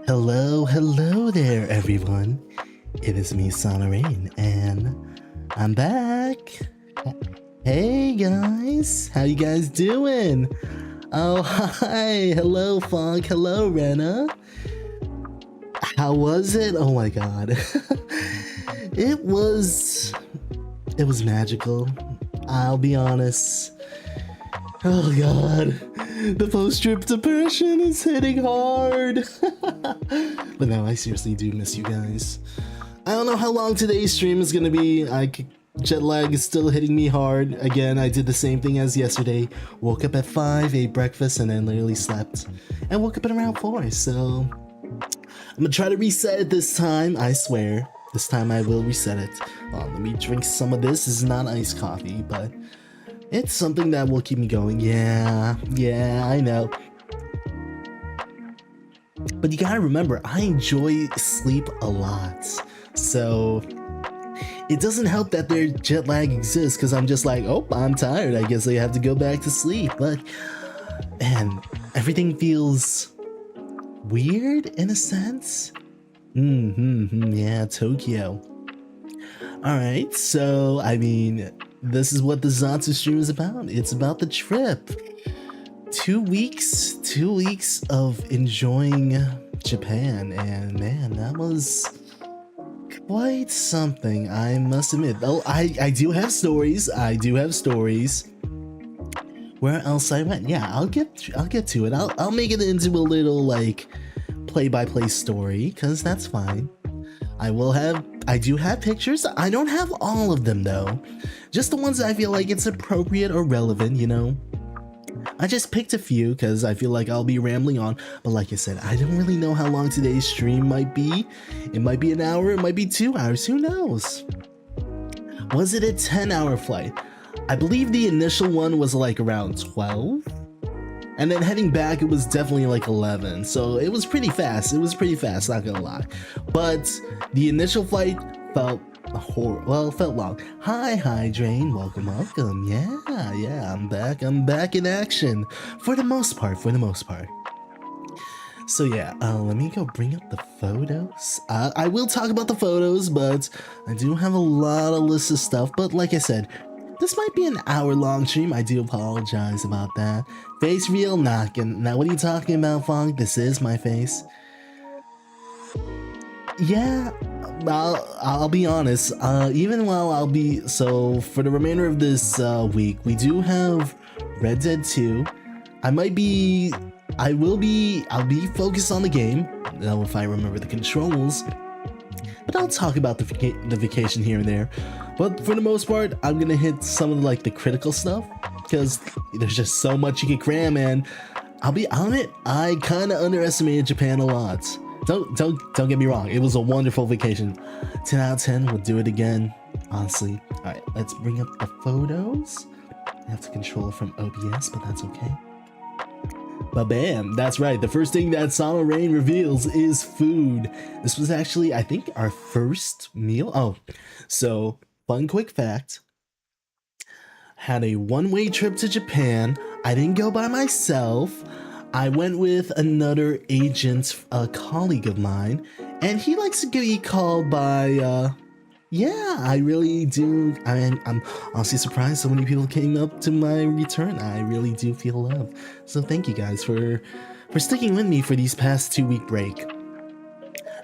Hello there, everyone. It is me, Sono, Rayn, and I'm back. Hey guys, how you guys doing? Oh, hi. Hello, Funk. Hello, Rena. How was it? Oh my god. It was magical. I'll be honest. Oh god, the post-trip depression is hitting hard. But no, I seriously do miss you guys. I don't know how long today's stream is gonna be. Jet lag is still hitting me hard. Again, I did the same thing as yesterday. Woke up at 5, ate breakfast, and then literally slept. And woke up at around 4, so... I'm gonna try to reset it this time, I swear. This time I will reset it. Let me drink some of this. This is not iced coffee, but... it's something that will keep me going. Yeah, I know. But you gotta remember, I enjoy sleep a lot. So it doesn't help that their jet lag exists because I'm just like, oh, I'm tired. I guess I have to go back to sleep. But man, everything feels weird in a sense. Yeah, Tokyo. Alright, so I mean, this is what the Zatsu stream is about. It's about the trip. 2 weeks of enjoying Japan, and man, that was quite something, I must admit. Oh, I do have stories. Where else I went? Yeah, I'll get to it. I'll make it into a little like play-by-play story, cause that's fine. I do have pictures. I don't have all of them though. Just the ones that I feel like it's appropriate or relevant, you know? I just picked a few because I feel like I'll be rambling on. But like I said, I don't really know how long today's stream might be. It might be an hour, it might be 2 hours, who knows? Was it a 10-hour flight? I believe the initial one was like around 12. And then heading back, it was definitely like 11. So it was pretty fast. Not gonna lie. But the initial flight felt felt long. Hi, Rayn. Welcome. Yeah, I'm back in action. For the most part. So yeah, let me go bring up the photos. I will talk about the photos, but I do have a lot of lists of stuff. But like I said, this might be an hour-long stream. I do apologize about that. Face real knocking. Now, what are you talking about, Fong? This is my face. Yeah, I'll be honest. Even while for the remainder of this week, we do have Red Dead 2. I'll be focused on the game. Now, if I remember the controls. But I'll talk about the vacation here and there. But for the most part, I'm gonna hit some of like the critical stuff because there's just so much you can cram, and I'll be honest, I kind of underestimated Japan a lot. Don't get me wrong, it was a wonderful vacation. 10 out of 10, we'll do it again, honestly. All right, let's bring up the photos. I have to control it from OBS, but that's okay. But bam, that's right, the first thing that Sono Rayn reveals is food. This was actually, I think, our first meal. Oh, so fun quick fact. Had a one-way trip to Japan. I didn't go by myself. I went with another agent, a colleague of mine, and he likes to be called by, yeah, I really do. I'm honestly surprised so many people came up to my return. I really do feel love. So thank you guys for sticking with me for these past 2-week break.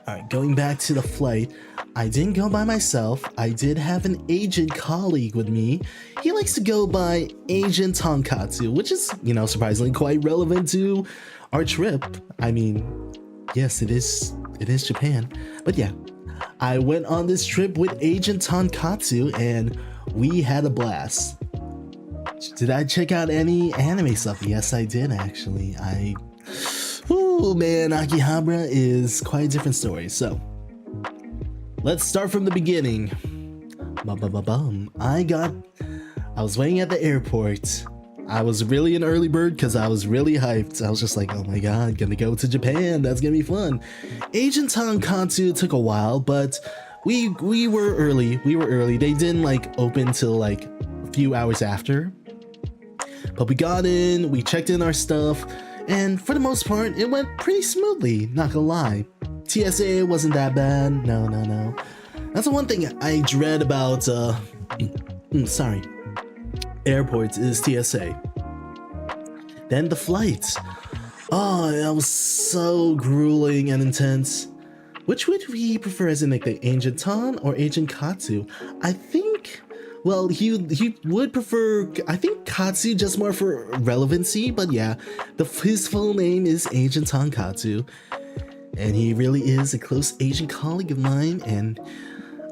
Alright, going back to the flight, I didn't go by myself. I did have an agent colleague with me. He likes to go by Agent Tonkatsu, which is, you know, surprisingly quite relevant to our trip. I mean, yes, it is Japan. But yeah, I went on this trip with Agent Tonkatsu and we had a blast. Did I check out any anime stuff? Yes, I did actually. Oh man, Akihabara is quite a different story. So let's start from the beginning. I was waiting at the airport. I was really an early bird because I was really hyped. I was just like, oh my god, gonna go to Japan. That's gonna be fun. Agent Tonkatsu took a while, but we were early. They didn't like open till like a few hours after. But we got in, we checked in our stuff. And for the most part, it went pretty smoothly, not gonna lie. TSA wasn't that bad, no. That's the one thing I dread about, airports is TSA. Then the flights. Oh, that was so grueling and intense. Which would we prefer, as in like the Agent Tan or Agent Katsu? I think, well, he would prefer, I think, Katsu just more for relevancy, but yeah, his full name is Agent Tan Katsu, and he really is a close agent colleague of mine, and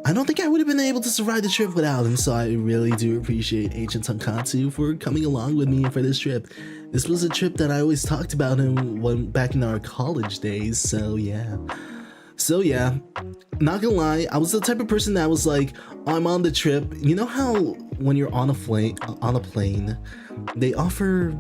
I don't think I would have been able to survive the trip without him, so I really do appreciate Agent Tan Katsu for coming along with me for this trip. This was a trip that I always talked about him back in our college days, so yeah. So yeah, not gonna lie, I was the type of person that was like, oh, I'm on the trip. You know how when you're on a plane, they offer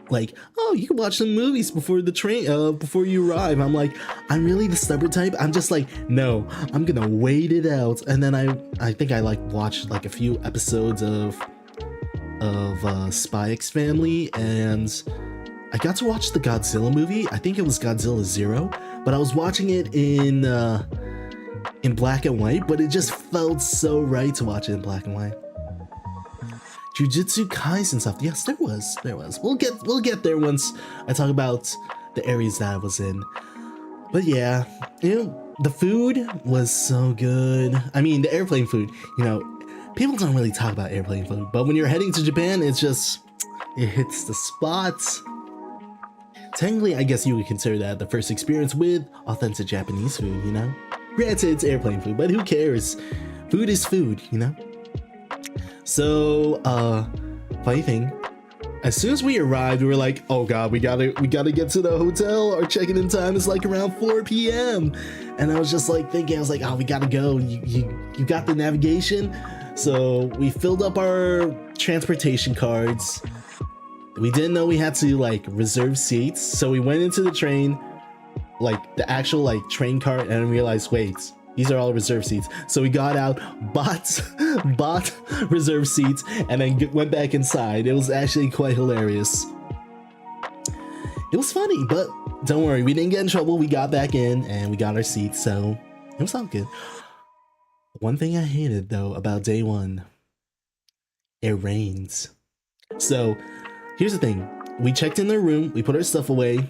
like, oh, you can watch some movies before the train, before you arrive. I'm like, I'm really the stubborn type. I'm just like, no, I'm gonna wait it out. And then I think I like watched like a few episodes of Spy X Family, and I got to watch the Godzilla movie. I think it was Godzilla 0, but I was watching it in black and white, but it just felt so right to watch it in black and white. Jujutsu Kaisen stuff. Yes, there was. We'll get there once I talk about the areas that I was in. But yeah, you know, the food was so good. I mean, the airplane food, you know, people don't really talk about airplane food, but when you're heading to Japan, it hits the spots. Technically, I guess you would consider that the first experience with authentic Japanese food, you know? Granted, it's airplane food, but who cares? Food is food, you know? So, funny thing, as soon as we arrived, we were like, oh god, we gotta get to the hotel. Our check-in time is like around 4 p.m. And I was just like thinking, I was like, oh, we gotta go. You got the navigation? So we filled up our transportation cards. We didn't know we had to like reserve seats, so we went into the train, like the actual like train cart, and realized, wait, these are all reserved seats. So we got out, bought reserved seats, and then went back inside. It was actually quite hilarious. It was funny, but don't worry, we didn't get in trouble. We got back in and we got our seats, so it was all good. One thing I hated though about day one, it rains. So here's the thing, we checked in their room, we put our stuff away,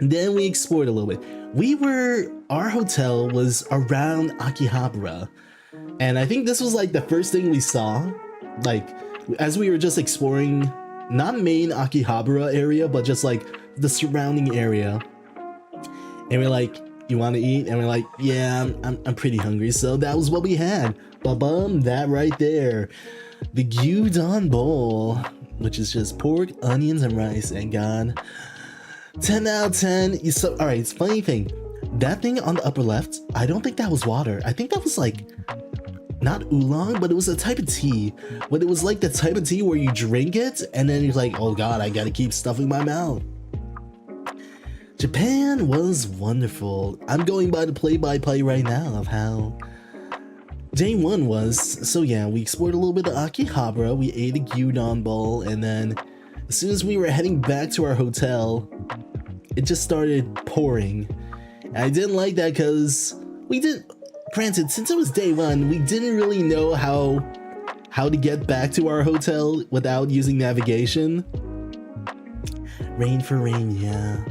and then we explored a little bit. Our hotel was around Akihabara, and I think this was like the first thing we saw, like as we were just exploring, not main Akihabara area, but just like the surrounding area. And we're like, you want to eat? And we're like, yeah, I'm pretty hungry. So that was what we had. Ba-bum, that right there. The gyudon bowl, which is just pork, onions, and rice, and god, 10 out of 10. All right, it's funny thing, that thing on the upper left, I don't think that was water. I think that was like, not oolong, but it was a type of tea. But it was like the type of tea where you drink it, and then you're like, oh god, I gotta keep stuffing my mouth. Japan was wonderful. I'm going by the play-by-play right now of how day one was. So yeah, we explored a little bit of Akihabara, we ate a gyudon bowl, and then as soon as we were heading back to our hotel, it just started pouring. And I didn't like that because granted, since it was day one, we didn't really know how to get back to our hotel without using navigation. Rain for rain, yeah.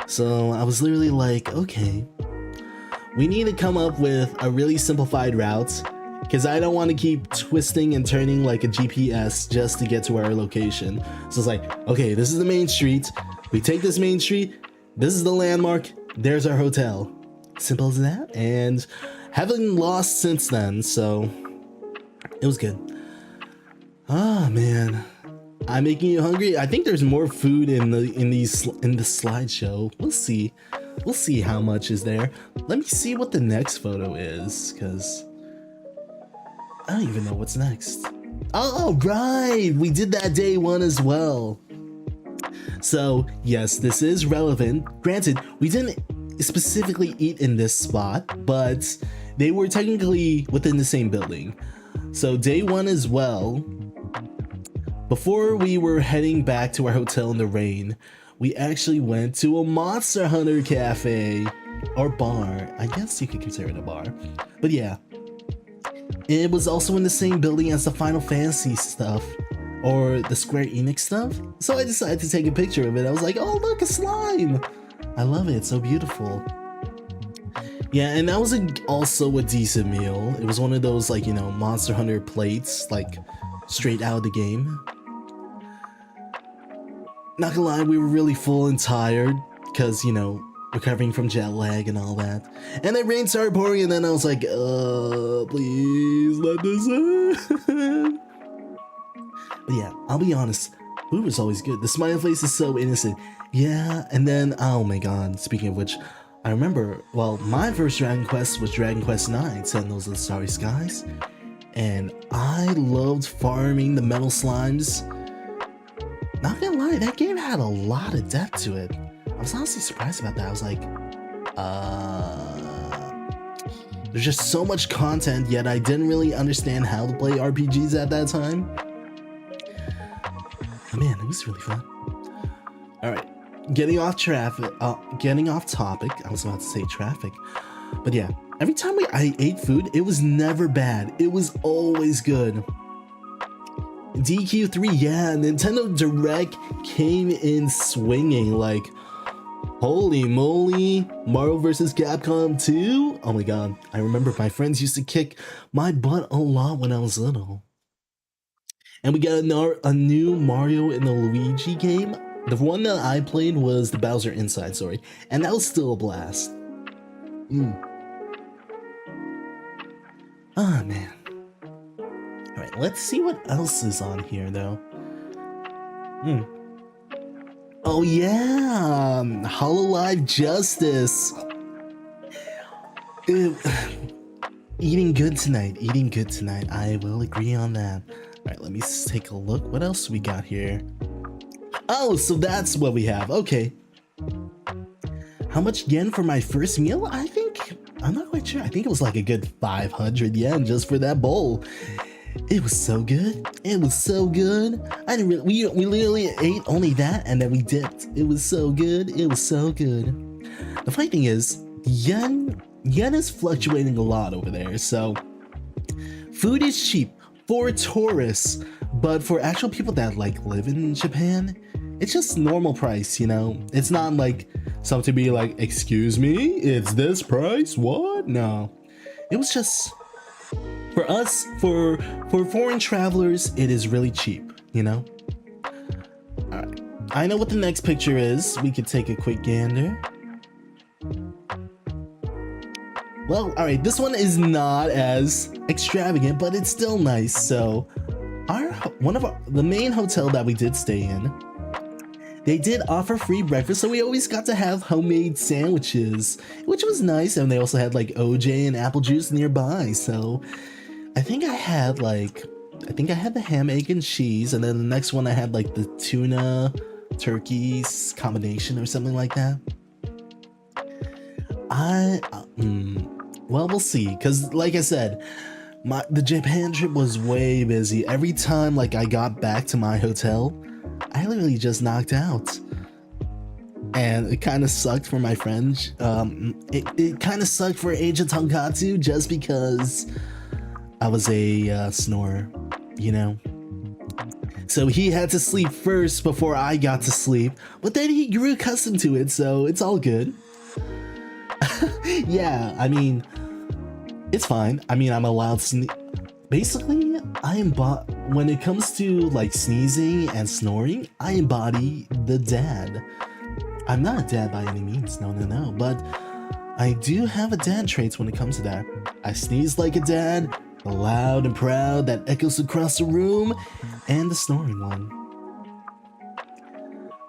So I was literally like, okay, we need to come up with a really simplified route, because I don't want to keep twisting and turning like a GPS just to get to our location. So it's like, okay, this is the main street. We take this main street. This is the landmark. There's our hotel. Simple as that. And haven't lost since then, so it was good. Ah, man. I'm making you hungry. I think there's more food in the slideshow. We'll see. We'll see how much is there. Let me see what the next photo is, because I don't even know what's next. Oh, right! We did that day one as well. So, yes, this is relevant. Granted, we didn't specifically eat in this spot, but they were technically within the same building. So, day one as well, before we were heading back to our hotel in the rain, we actually went to a Monster Hunter cafe or bar. I guess you could consider it a bar. But yeah, it was also in the same building as the Final Fantasy stuff or the Square Enix stuff. So I decided to take a picture of it. I was like, oh, look, a slime. I love it. It's so beautiful. Yeah, and that was also a decent meal. It was one of those, like, you know, Monster Hunter plates, like, straight out of the game. Not gonna lie, we were really full and tired, because, you know, recovering from jet lag and all that. And then rain started pouring, and then I was like, please let this end. But yeah, I'll be honest, food was always good. The smiley face is so innocent. Yeah, and then, oh my god, speaking of which, I remember, well, my first Dragon Quest was Dragon Quest 9, Sentinels of the Starry Skies, and I loved farming the metal slimes. Not gonna lie, that game had a lot of depth to it. I was honestly surprised about that. I was like, there's just so much content, yet I didn't really understand how to play RPGs at that time. Oh man, it was really fun. Alright. Getting off topic, I was about to say traffic, but yeah, every time I ate food, it was never bad, it was always good. DQ3, yeah, Nintendo Direct came in swinging, like, holy moly, Mario vs. Capcom 2? Oh my god, I remember my friends used to kick my butt a lot when I was little. And we got a new Mario and the Luigi game. The one that I played was the Bowser Inside Story, and that was still a blast. Ah, man. Alright, let's see what else is on here, though. Oh yeah! Hololive Justice! Eating good tonight, I will agree on that. Alright, let me take a look. What else we got here? Oh, so that's what we have. Okay. How much yen for my first meal? I'm not quite sure. I think it was like a good 500 yen just for that bowl. It was so good. It was so good. I didn't really, we literally ate only that and then we dipped. It was so good. It was so good. The funny thing is, yen is fluctuating a lot over there. So food is cheap for tourists, but for actual people that like live in Japan, it's just normal price, you know? It's not like something to be like, excuse me, it's this price? What? No. It was just, for us, for foreign travelers, it is really cheap, you know? Alright. I know what the next picture is. We could take a quick gander. Well, alright, this one is not as extravagant, but it's still nice. So, the main hotel that we did stay in, they did offer free breakfast, so we always got to have homemade sandwiches, which was nice. And they also had like OJ and apple juice nearby. So I think I had the ham, egg, and cheese, and then the next one I had like the tuna turkey combination or something like that. Well, we'll see, because like I said, the Japan trip was way busy. Every time like I got back to my hotel, I literally just knocked out, and it kind of sucked for my friends. It kind of sucked for Agent Tonkatsu just because I was a snorer, you know. So he had to sleep first before I got to sleep, but then he grew accustomed to it, so it's all good. Yeah, I mean, it's fine. I mean, I'm allowed to basically, when it comes to like sneezing and snoring, I embody the dad. I'm not a dad by any means, no, but I do have a dad traits when it comes to that. I sneeze like a dad, loud and proud that echoes across the room, and the snoring one.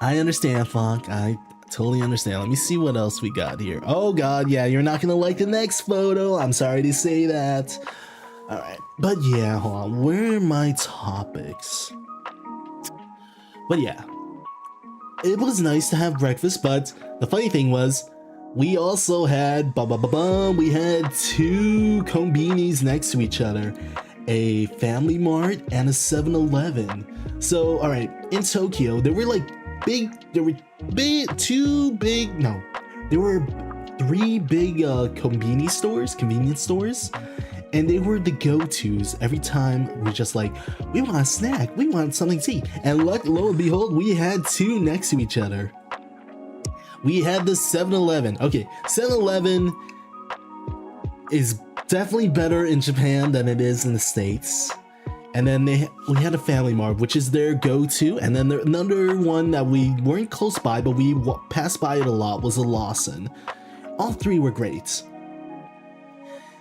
I understand, Funk. I totally understand. Let me see what else we got here. Oh god, yeah, you're not gonna like the next photo. I'm sorry to say that. Alright, but yeah, hold on. Where are my topics? But yeah, it was nice to have breakfast, but the funny thing was, we also had, we had two konbinis next to each other. A Family Mart and a 7-Eleven. So, alright, in Tokyo, there were like there were 3 big convenience stores, and they were the go-tos every time. We're just like, we want a snack, we want something to eat, and lo and behold, we had 2 next to each other. We had the 7-Eleven. Okay, 7-Eleven is definitely better in Japan than it is in the States. And then we had a Family Mart, which is their go-to, and then another one that we weren't close by, but we passed by it a lot, was a Lawson. All 3 were great.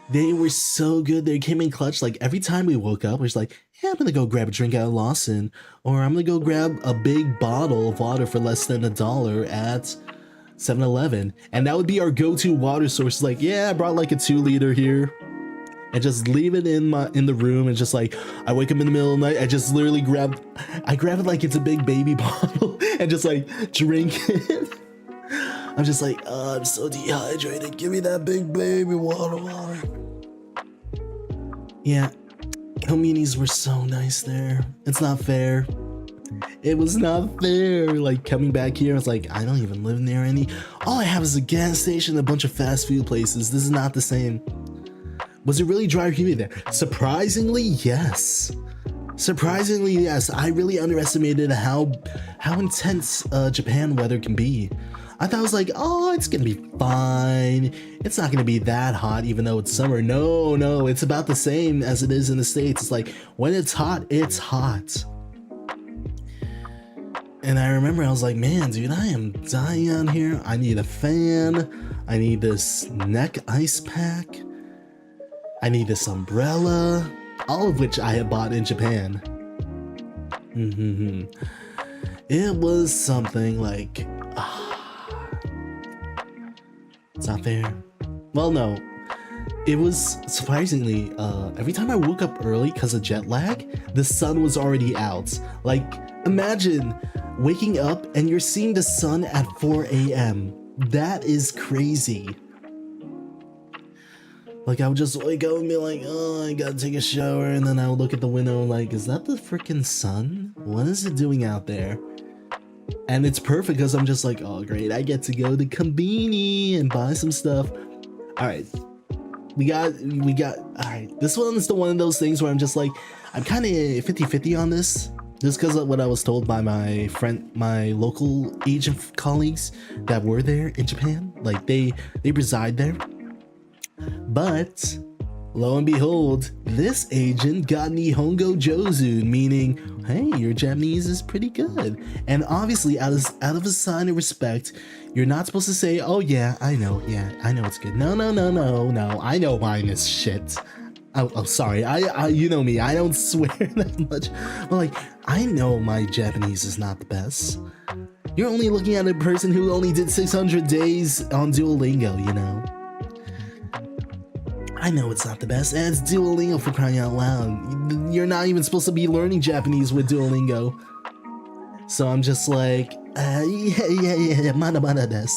They were so good. They came in clutch. Like every time we woke up, we was like, yeah, I'm gonna go grab a drink at Lawson, or I'm gonna go grab a big bottle of water for less than $1 at 7-Eleven. And that would be our go-to water source. Like, yeah, I brought like a 2-liter here, and just leave it in the room, and just like, I wake up in the middle of the night, I just literally grab it like it's a big baby bottle and just like drink it. I'm just like, oh, I'm so dehydrated, give me that big baby water. Yeah, communities were so nice there. It's not fair. It was not fair. Like coming back here, I was like, I don't even live near any. All I have is a gas station, a bunch of fast food places. This is not the same. Was it really dry or humid there? Surprisingly, yes. Surprisingly, yes. I really underestimated how intense Japan weather can be. I thought it was like, oh, it's gonna be fine. It's not gonna be that hot, even though it's summer. No, it's about the same as it is in the States. It's like, when it's hot, it's hot. And I remember I was like, man, dude, I am dying out here. I need a fan. I need this neck ice pack. I need this umbrella, all of which I had bought in Japan. It was something like, it's not fair. Well, no, it was surprisingly, every time I woke up early because of jet lag, the sun was already out. Like, imagine waking up and you're seeing the sun at 4 a.m. That is crazy. Like, I would just wake up and be like, oh, I gotta take a shower, and then I would look at the window like, is that the freaking sun? What is it doing out there? And it's perfect because I'm just like, oh great, I get to go to Konbini and buy some stuff. Alright. We got, alright. This one's one of those things where I'm just like, I'm kind of 50-50 on this. Just because of what I was told by my local agent colleagues that were there in Japan. Like, they reside there. But lo and behold, this agent got Nihongo Jozu, meaning, hey, your Japanese is pretty good. And obviously, out of a sign of respect, you're not supposed to say, oh yeah, I know it's good. No, I know mine is shit. Oh, sorry, I you know me, I don't swear that much. But like, I know my Japanese is not the best. You're only looking at a person who only did 600 days on Duolingo, you know? I know it's not the best, and it's Duolingo, for crying out loud. You're not even supposed to be learning Japanese with Duolingo. So I'm just like, yeah, mana desu.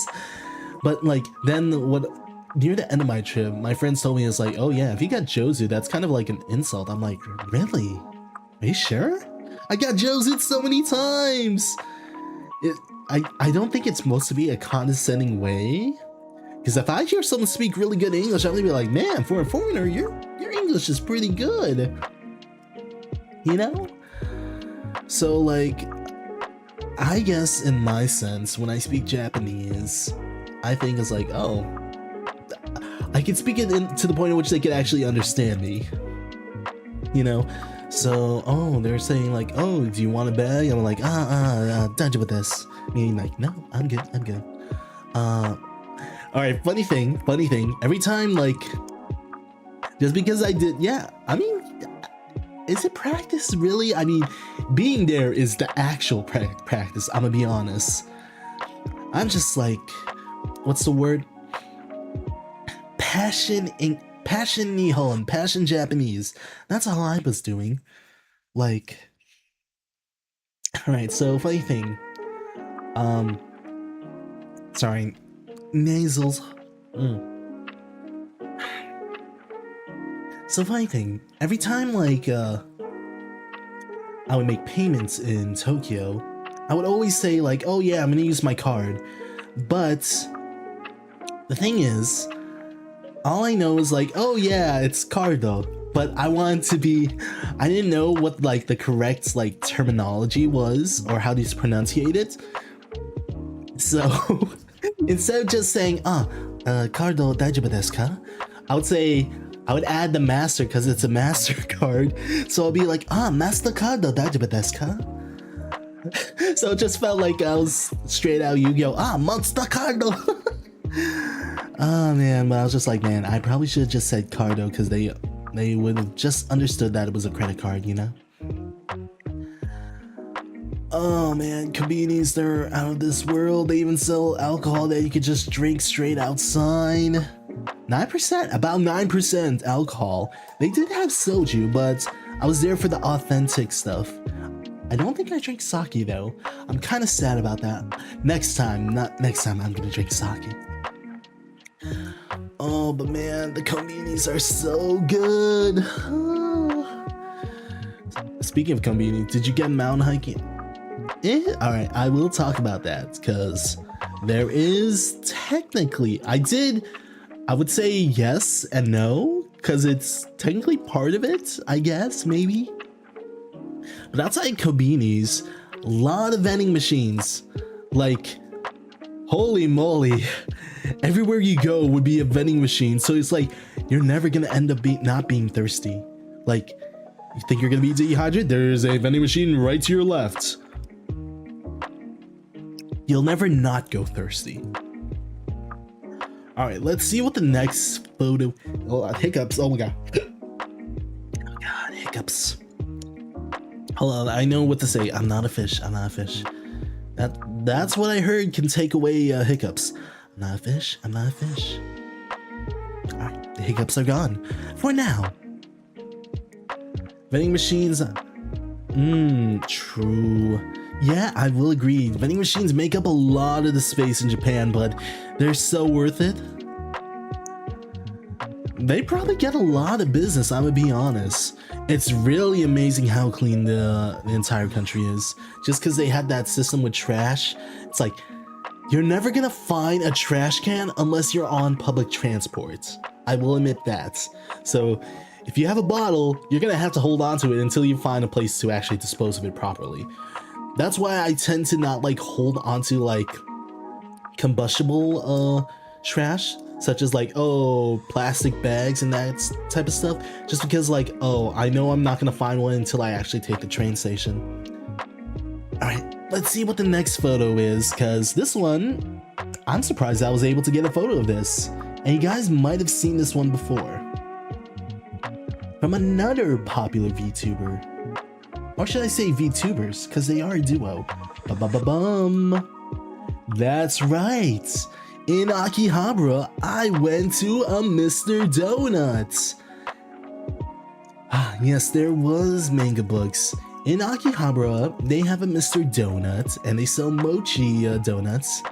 But like, then what, near the end of my trip, my friends told me, it's like, oh yeah, if you got Jozu, that's kind of like an insult. I'm like, really? Are you sure? I got Jozu so many times! I don't think it's supposed to be a condescending way. Because if I hear someone speak really good English, I'm gonna be like, man, for a foreigner, your English is pretty good. You know? So like, I guess in my sense, when I speak Japanese, I think it's like, oh, I can speak it to the point at which they can actually understand me. You know? So, oh, they're saying like, oh, do you want a bag? I'm like, daijoubu desu. Meaning like, no, I'm good. Alright, funny thing, every time, like, just because I did, yeah, I mean, is it practice, really? I mean, being there is the actual practice, I'm gonna be honest. I'm just like, what's the word? Passion Nihon, passion Japanese. That's all I was doing. Like, alright, so funny thing, sorry, nasals. So funny thing, every time like I would make payments in Tokyo, I would always say like, oh yeah, I'm gonna use my card. But the thing is, all I know is like, oh yeah, it's card though. But I wanted to be, I didn't know what like the correct like terminology was or how to pronunciate it. So instead of just saying, cardo daijoubu desu ka? I would add the master because it's a MasterCard. So I'll be like, MasterCard daijoubu desu ka? So it just felt like I was straight out Yu-Gi-Oh! Monster Cardo! Oh man, but I was just like, man, I probably should have just said Cardo because they would have just understood that it was a credit card, you know? Oh man, convenience, they're out of this world. They even sell alcohol that you could just drink straight outside. 9%, about 9% alcohol. They did have soju, but I was there for the authentic stuff. I don't think I drink sake though. I'm kind of sad about that. Next time I'm gonna drink sake. Oh, but man, the convenies are so good. Speaking of convenience, did you get mountain hiking? Alright, I will talk about that because there is technically, I would say yes and no because it's technically part of it, I guess, maybe. But outside Kobenis, a lot of vending machines. Like, holy moly, everywhere you go would be a vending machine. So it's like, you're never gonna end up not being thirsty. Like, you think you're gonna be dehydrated? There's a vending machine right to your left. You'll never not go thirsty. All right, let's see what the next photo. Oh, hiccups. Oh my god. Oh god, hiccups. Hold on, I know what to say. I'm not a fish. I'm not a fish. That's what I heard can take away hiccups. I'm not a fish. I'm not a fish. All right, the hiccups are gone for now. Vending machines. True. Yeah, I will agree. Vending machines make up a lot of the space in Japan, but they're so worth it. They probably get a lot of business, I'm gonna be honest. It's really amazing how clean the entire country is. Just because they had that system with trash, it's like, you're never gonna find a trash can unless you're on public transport. I will admit that. So if you have a bottle, you're gonna have to hold on to it until you find a place to actually dispose of it properly. That's why I tend to not like hold onto like combustible trash, such as like, oh, plastic bags and that type of stuff, just because like, oh, I know I'm not gonna find one until I actually take the train station. All right, let's see what the next photo is, because this one, I'm surprised I was able to get a photo of this, and you guys might have seen this one before from another popular VTuber. Or should I say VTubers, because they are a duo. Ba-ba-ba-bum. That's right. In Akihabara, I went to a Mr. Donut. Yes, there was manga books. In Akihabara, they have a Mr. Donut, and they sell mochi donuts.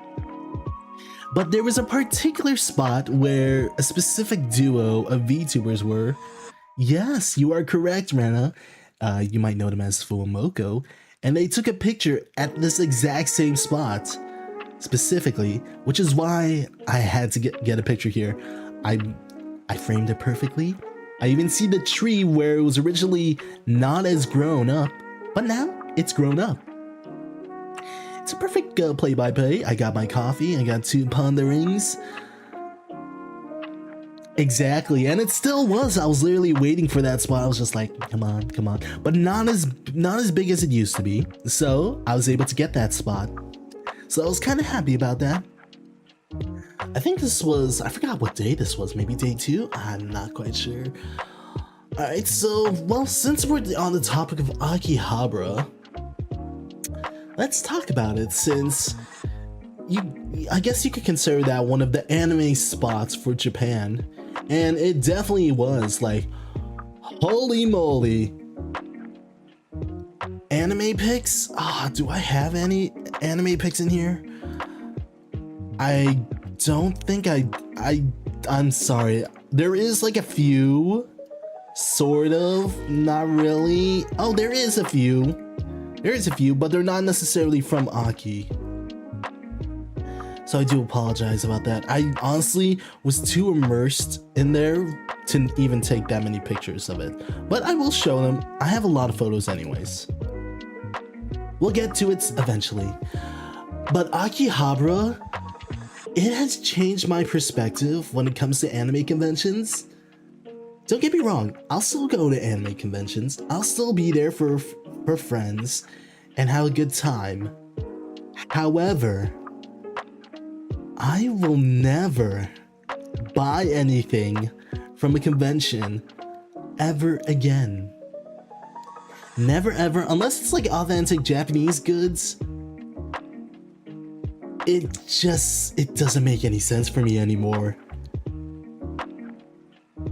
But there was a particular spot where a specific duo of VTubers were. Yes, you are correct, Rana. You might know them as Fuamoko, and they took a picture at this exact same spot, specifically, which is why I had to get a picture here. I framed it perfectly. I even see the tree where it was originally not as grown up, but now it's grown up. It's a perfect play-by-play. I got my coffee, I got 2 panda rings. Exactly, and it still was. I was literally waiting for that spot. I was just like, come on, come on. But not as big as it used to be. So I was able to get that spot. So I was kind of happy about that. I think this was, I forgot what day this was. Maybe day 2? I'm not quite sure. Alright, so, well, since we're on the topic of Akihabara, let's talk about it, since I guess you could consider that one of the anime spots for Japan. And it definitely was, like, holy moly. Anime pics? Do I have any anime pics in here? I don't think I'm sorry. There is like a few, sort of, not really. Oh, there is a few. There is a few, but they're not necessarily from Aki. So I do apologize about that. I honestly was too immersed in there to even take that many pictures of it. But I will show them. I have a lot of photos anyways. We'll get to it eventually. But Akihabara, it has changed my perspective when it comes to anime conventions. Don't get me wrong, I'll still go to anime conventions. I'll still be there for friends and have a good time. However, I will never buy anything from a convention ever again. Never ever, unless it's like authentic Japanese goods. It doesn't make any sense for me anymore.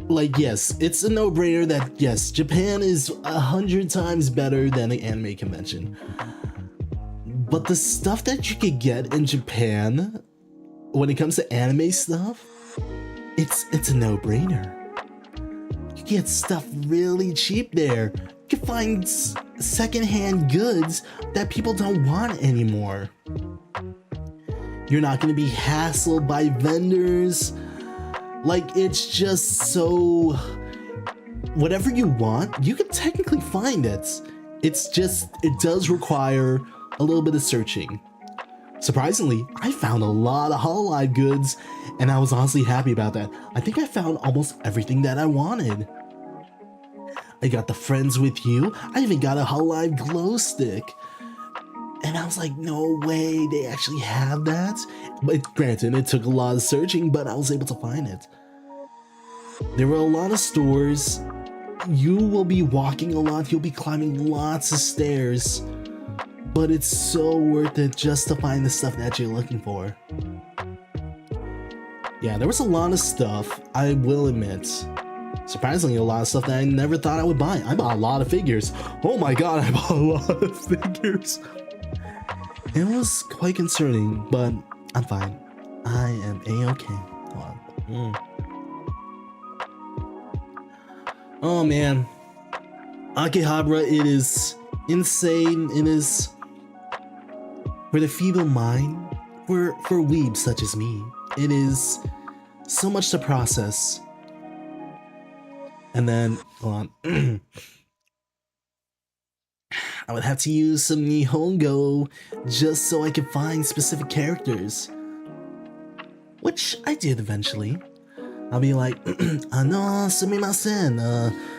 Like, yes, it's a no-brainer that, yes, Japan is 100 times better than an anime convention. But the stuff that you could get in Japan, when it comes to anime stuff, it's a no-brainer. You get stuff really cheap there. You can find secondhand goods that people don't want anymore. You're not going to be hassled by vendors. Like, it's just so... Whatever you want, you can technically find it. It's just, it does require a little bit of searching. Surprisingly, I found a lot of Hololive goods, and I was honestly happy about that. I think I found almost everything that I wanted. I got the Friends With You. I even got a Hololive glow stick. And I was like, no way, they actually have that? But granted, it took a lot of searching, but I was able to find it. There were a lot of stores. You will be walking a lot, you'll be climbing lots of stairs. But it's so worth it just to find the stuff that you're looking for. Yeah, there was a lot of stuff, I will admit. Surprisingly, a lot of stuff that I never thought I would buy. I bought a lot of figures. Oh my god, I bought a lot of figures. It was quite concerning, but I'm fine. I am a-okay. Hold on. Oh man. Akihabara, it is insane. It is for the feeble mind, for weebs such as me. It is so much to process. And then, hold on. I would have to use some Nihongo just so I could find specific characters. Which I did eventually. I'll be like, sumimasen,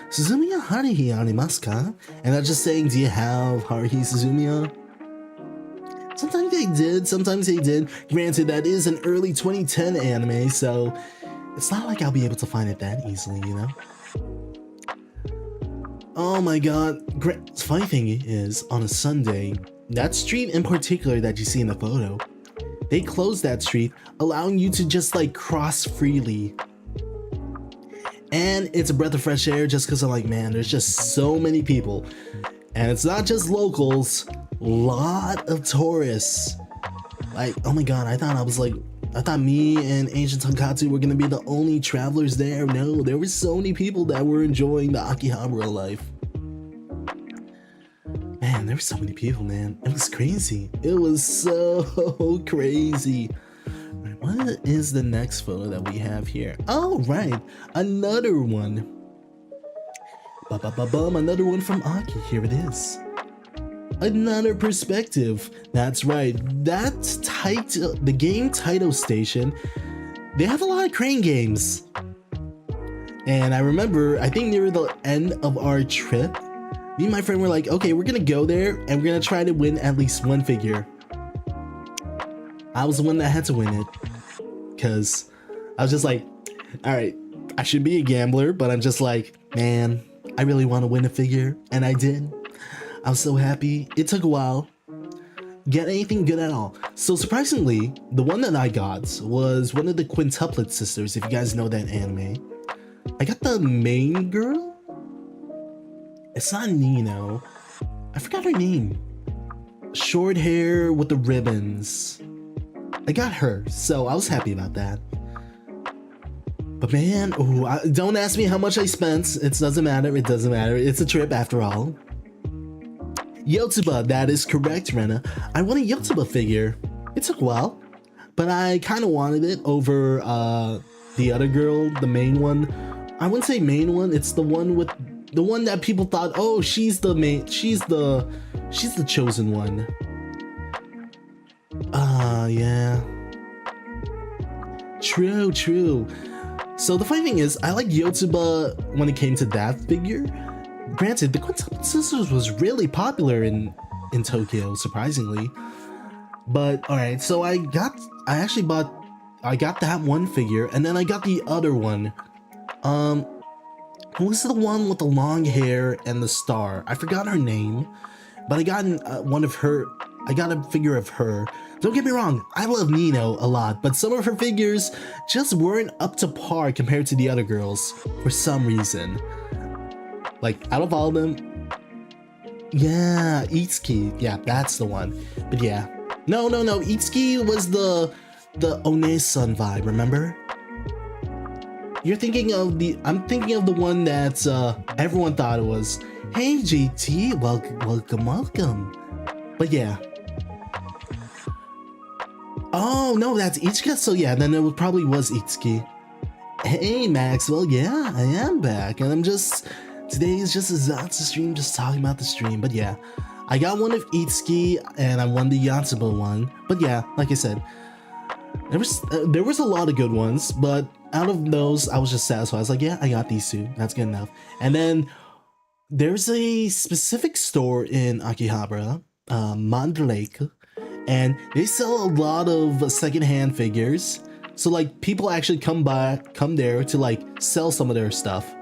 Suzumiya Haruhi arimasu ka? And I'm just saying, do you have Haruhi Suzumiya? Sometimes they did, sometimes they did. Granted, that is an early 2010 anime, so it's not like I'll be able to find it that easily, you know? Oh my god, funny thing is, on a Sunday, that street in particular that you see in the photo, they closed that street, allowing you to just like cross freely. And it's a breath of fresh air just because I'm like, man, there's just so many people. And it's not just locals, lot of tourists. Like, oh my god, I thought me and Ancient Tonkatsu were gonna be the only travelers there. No, there were so many people that were enjoying the Akihabara life. Man, there were so many people, man. It was crazy. It was so crazy. What is the next photo that we have here? Oh, right. Another one. Another one from Aki. Here it is. Another perspective. That's right. That's the game Taito Station. They have a lot of crane games. And I remember, I think near the end of our trip, me and my friend were like, okay, we're gonna go there and we're gonna try to win at least one figure. I was the one that had to win it. Because I was just like, alright, I should be a gambler, but I'm just like, man, I really want to win a figure. And I did. I was so happy. It took a while. Get anything good at all. So surprisingly, the one that I got was one of the quintuplet sisters, if you guys know that anime. I got the main girl? It's not Nino. I forgot her name. Short hair with the ribbons. I got her, so I was happy about that. But man, don't ask me how much I spent. It doesn't matter. It doesn't matter. It's a trip after all. Yotsuba, that is correct, Rena. I want a Yotsuba figure. It took a while, but I kind of wanted it over the other girl, the main one. I wouldn't say main one. It's the one that people thought, oh, she's the main, she's the chosen one. Yeah. True. So the funny thing is, I like Yotsuba when it came to that figure. Granted, the Quintuple Sisters was really popular in Tokyo, surprisingly. But alright, so I got that one figure, and then I got the other one. Who was the one with the long hair and the star? I forgot her name, but I got one of her. I got a figure of her. Don't get me wrong, I love Nino a lot, but some of her figures just weren't up to par compared to the other girls for some reason. Like, out of all of them, yeah, Itsuki, yeah, that's the one. But yeah, no, Itsuki was the One-san vibe, remember? You're thinking of I'm thinking of the one that everyone thought it was. Hey JT, welcome. But yeah. Oh no, that's Ichika. So yeah, then it probably was Itsuki. Hey Maxwell, yeah, I am back, and today is just a Zatsu stream, just talking about the stream. But yeah, I got one of Itsuki, and I won the Yotsuba one. But yeah, like I said, there was a lot of good ones, but out of those, I was just satisfied. I was like, yeah, I got these two. That's good enough. And then there's a specific store in Akihabara, Mandalake, and they sell a lot of secondhand figures. So like people actually come there to like sell some of their stuff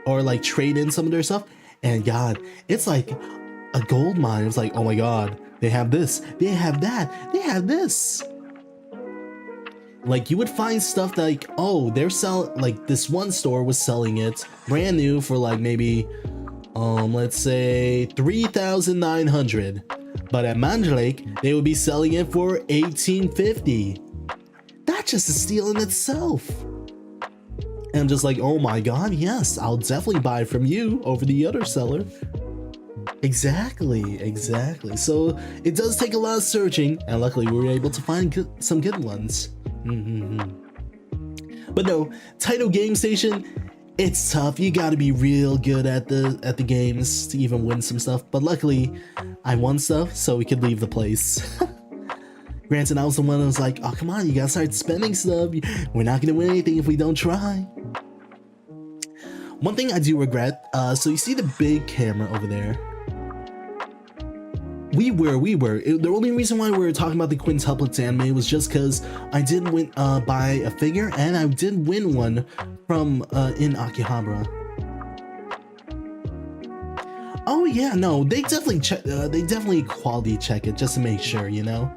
or like trade in some of their stuff. And God, it's like a gold mine. It's like, oh my God, they have this, they have that, they have this. Like you would find stuff like, oh, they're selling, like this one store was selling it brand new for like maybe, let's say 3,900. But at Mandalake, they would be selling it for 1,850. That's just a steal in itself. And I'm just like, oh my God, yes, I'll definitely buy from you over the other seller. Exactly. So it does take a lot of searching, and luckily we were able to find some good ones. But no, Taito Game Station, it's tough. You gotta be real good at the games to even win some stuff. But luckily, I won stuff, so we could leave the place. Granted, I was the one that was like, oh come on, you gotta start spending stuff. We're not gonna win anything if we don't try. One thing I do regret, so you see the big camera over there? We were. The only reason why we were talking about the quintuplets anime was just because I did buy a figure, and I did win one from in Akihabara. Oh yeah, no, they definitely definitely quality check it just to make sure, you know.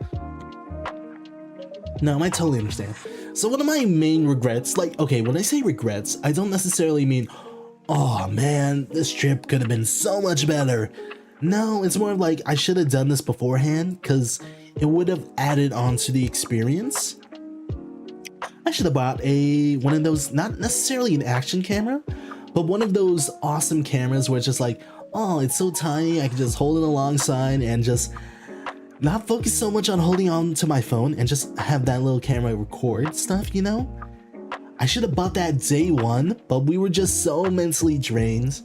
No, I totally understand. So one of my main regrets, like, okay, when I say regrets, I don't necessarily mean, oh man, this trip could have been so much better. No, it's more like I should have done this beforehand because it would have added on to the experience. I should have bought one of those, not necessarily an action camera, but one of those awesome cameras where it's just like, oh, it's so tiny, I can just hold it alongside and just not focus so much on holding on to my phone and just have that little camera record stuff, you know? I should have bought that day one, but we were just so mentally drained.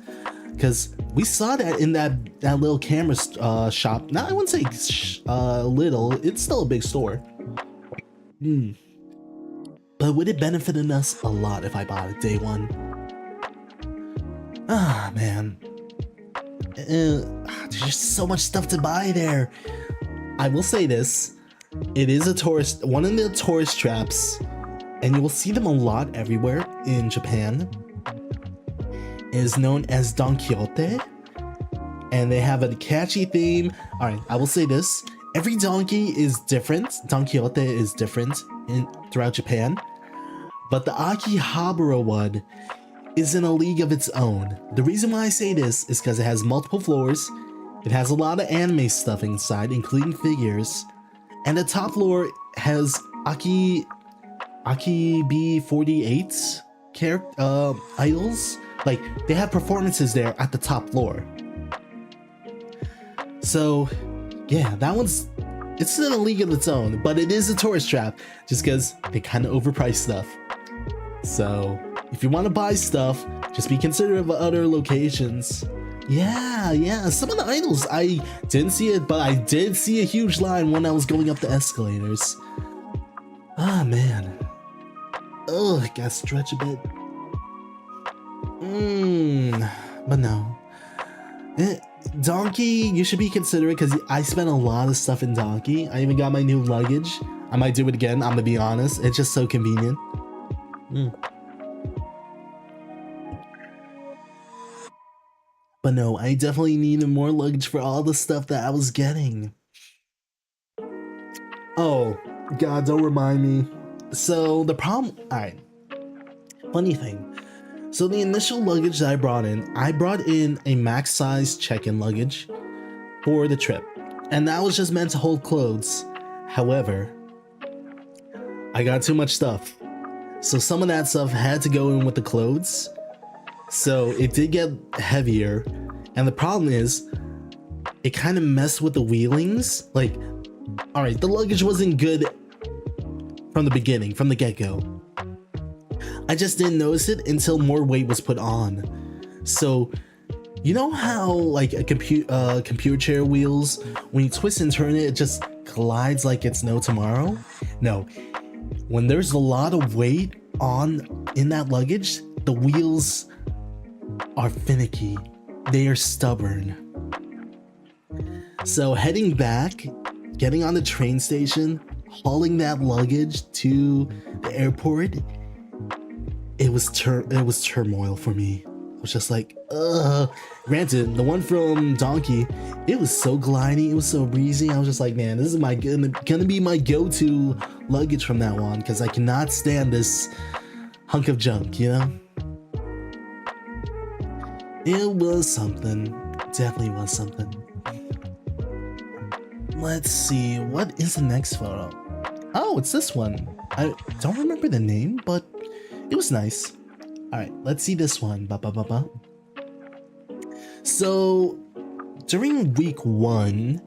Because we saw that in that little camera shop. Now, I wouldn't say little, it's still a big store. But would it benefited us a lot if I bought it day one? Ah, man. There's just so much stuff to buy there. I will say this. It is one of the tourist traps, and you will see them a lot everywhere in Japan. Is known as Don Quixote, and they have a catchy theme. Alright, I will say this. Every donkey is different. Don Quixote is different throughout Japan. But the Akihabara one is in a league of its own. The reason why I say this is because it has multiple floors. It has a lot of anime stuff inside, including figures. And the top floor has Aki B48 idols. Like, they have performances there at the top floor. So yeah, that one's, it's in a league of its own, but it is a tourist trap just because they kind of overprice stuff. So if you want to buy stuff, just be considerate of other locations. Yeah, some of the idols, I didn't see it, but I did see a huge line when I was going up the escalators. Ah, man. Ugh, gotta stretch a bit. But no. Donkey, you should be considerate because I spent a lot of stuff in Donkey. I even got my new luggage. I might do it again, I'm gonna be honest. It's just so convenient. But no, I definitely needed more luggage for all the stuff that I was getting. Oh, God, don't remind me. So the problem, alright, funny thing. So the initial luggage that I brought in a max size check-in luggage for the trip. And that was just meant to hold clothes. However, I got too much stuff. So some of that stuff had to go in with the clothes. So it did get heavier, and the problem is it kind of messed with the wheelings. Like, all right, the luggage wasn't good from the beginning, from the get-go. I just didn't notice it until more weight was put on. So you know how like a computer chair wheels, when you twist and turn it, it just glides like it's no tomorrow? No, when there's a lot of weight in that luggage, the wheels are finicky, they are stubborn. So heading back, getting on the train station, hauling that luggage to the airport, it was turmoil for me. I was just like, ugh. Granted, the one from Donkey, it was so gliding, it was so breezy. I was just like, man, this is gonna be my go-to luggage from now on, because I cannot stand this hunk of junk, you know? It was something. Definitely was something. Let's see, what is the next photo? Oh, it's this one. I don't remember the name, but it was nice. Alright, let's see this one. So, during week 1,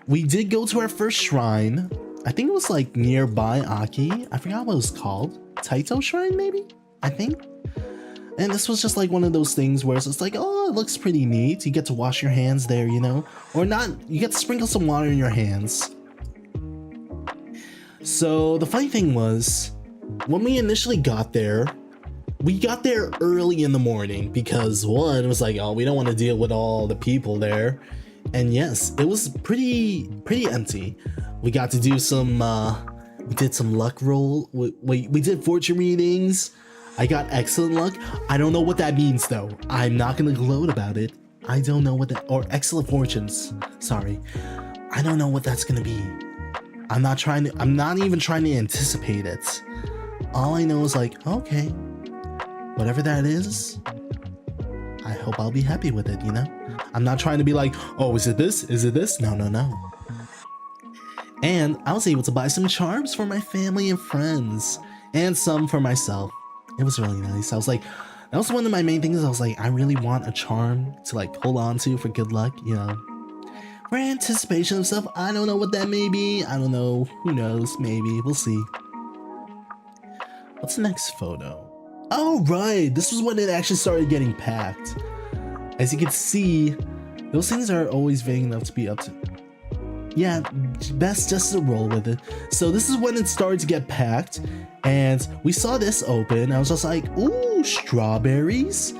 we did go to our first shrine. I think it was like nearby Aki. I forgot what it was called. Taito Shrine, maybe? I think. And this was just like one of those things where it's just like, oh, it looks pretty neat. You get to wash your hands there, you know? Or not, you get to sprinkle some water in your hands. So the funny thing was, when we initially got there, we got there early in the morning because one, it was like, oh, we don't want to deal with all the people there. And yes, it was pretty empty. We got to do some, we did some luck roll. We did fortune readings. I got excellent luck. I don't know what that means though. I'm not gonna gloat about it. I don't know what that, or excellent fortunes. Sorry. I don't know what that's gonna be. I'm not even trying to anticipate it. All I know is like, okay, whatever that is, I hope I'll be happy with it, you know? I'm not trying to be like, oh, is it this? Is it this? No. And I was able to buy some charms for my family and friends, and some for myself. It was really nice. I was like, that was one of my main things. I was like, I really want a charm to like hold on to for good luck, you know? For anticipation of stuff, I don't know what that may be. I don't know. Who knows? Maybe. We'll see. What's the next photo? Oh, right. This was when it actually started getting packed. As you can see, those things are always vague enough to be up to. Yeah, best just to roll with it. So this is when it started to get packed, and we saw this open. I was just like, ooh, strawberries.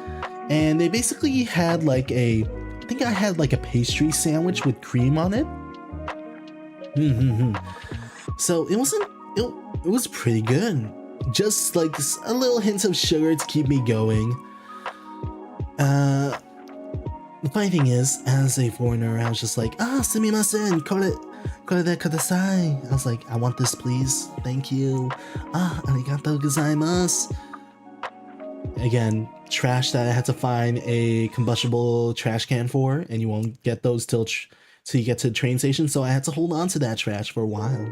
And they basically had like I think I had like a pastry sandwich with cream on it. So it was pretty good. Just like a little hint of sugar to keep me going. The funny thing is, as a foreigner, I was just like, sumimasen, kore de kudasai. I was like, I want this, please. Thank you. Arigatou gozaimasu. Again, trash that I had to find a combustible trash can for, and you won't get those till you get to the train station, so I had to hold on to that trash for a while.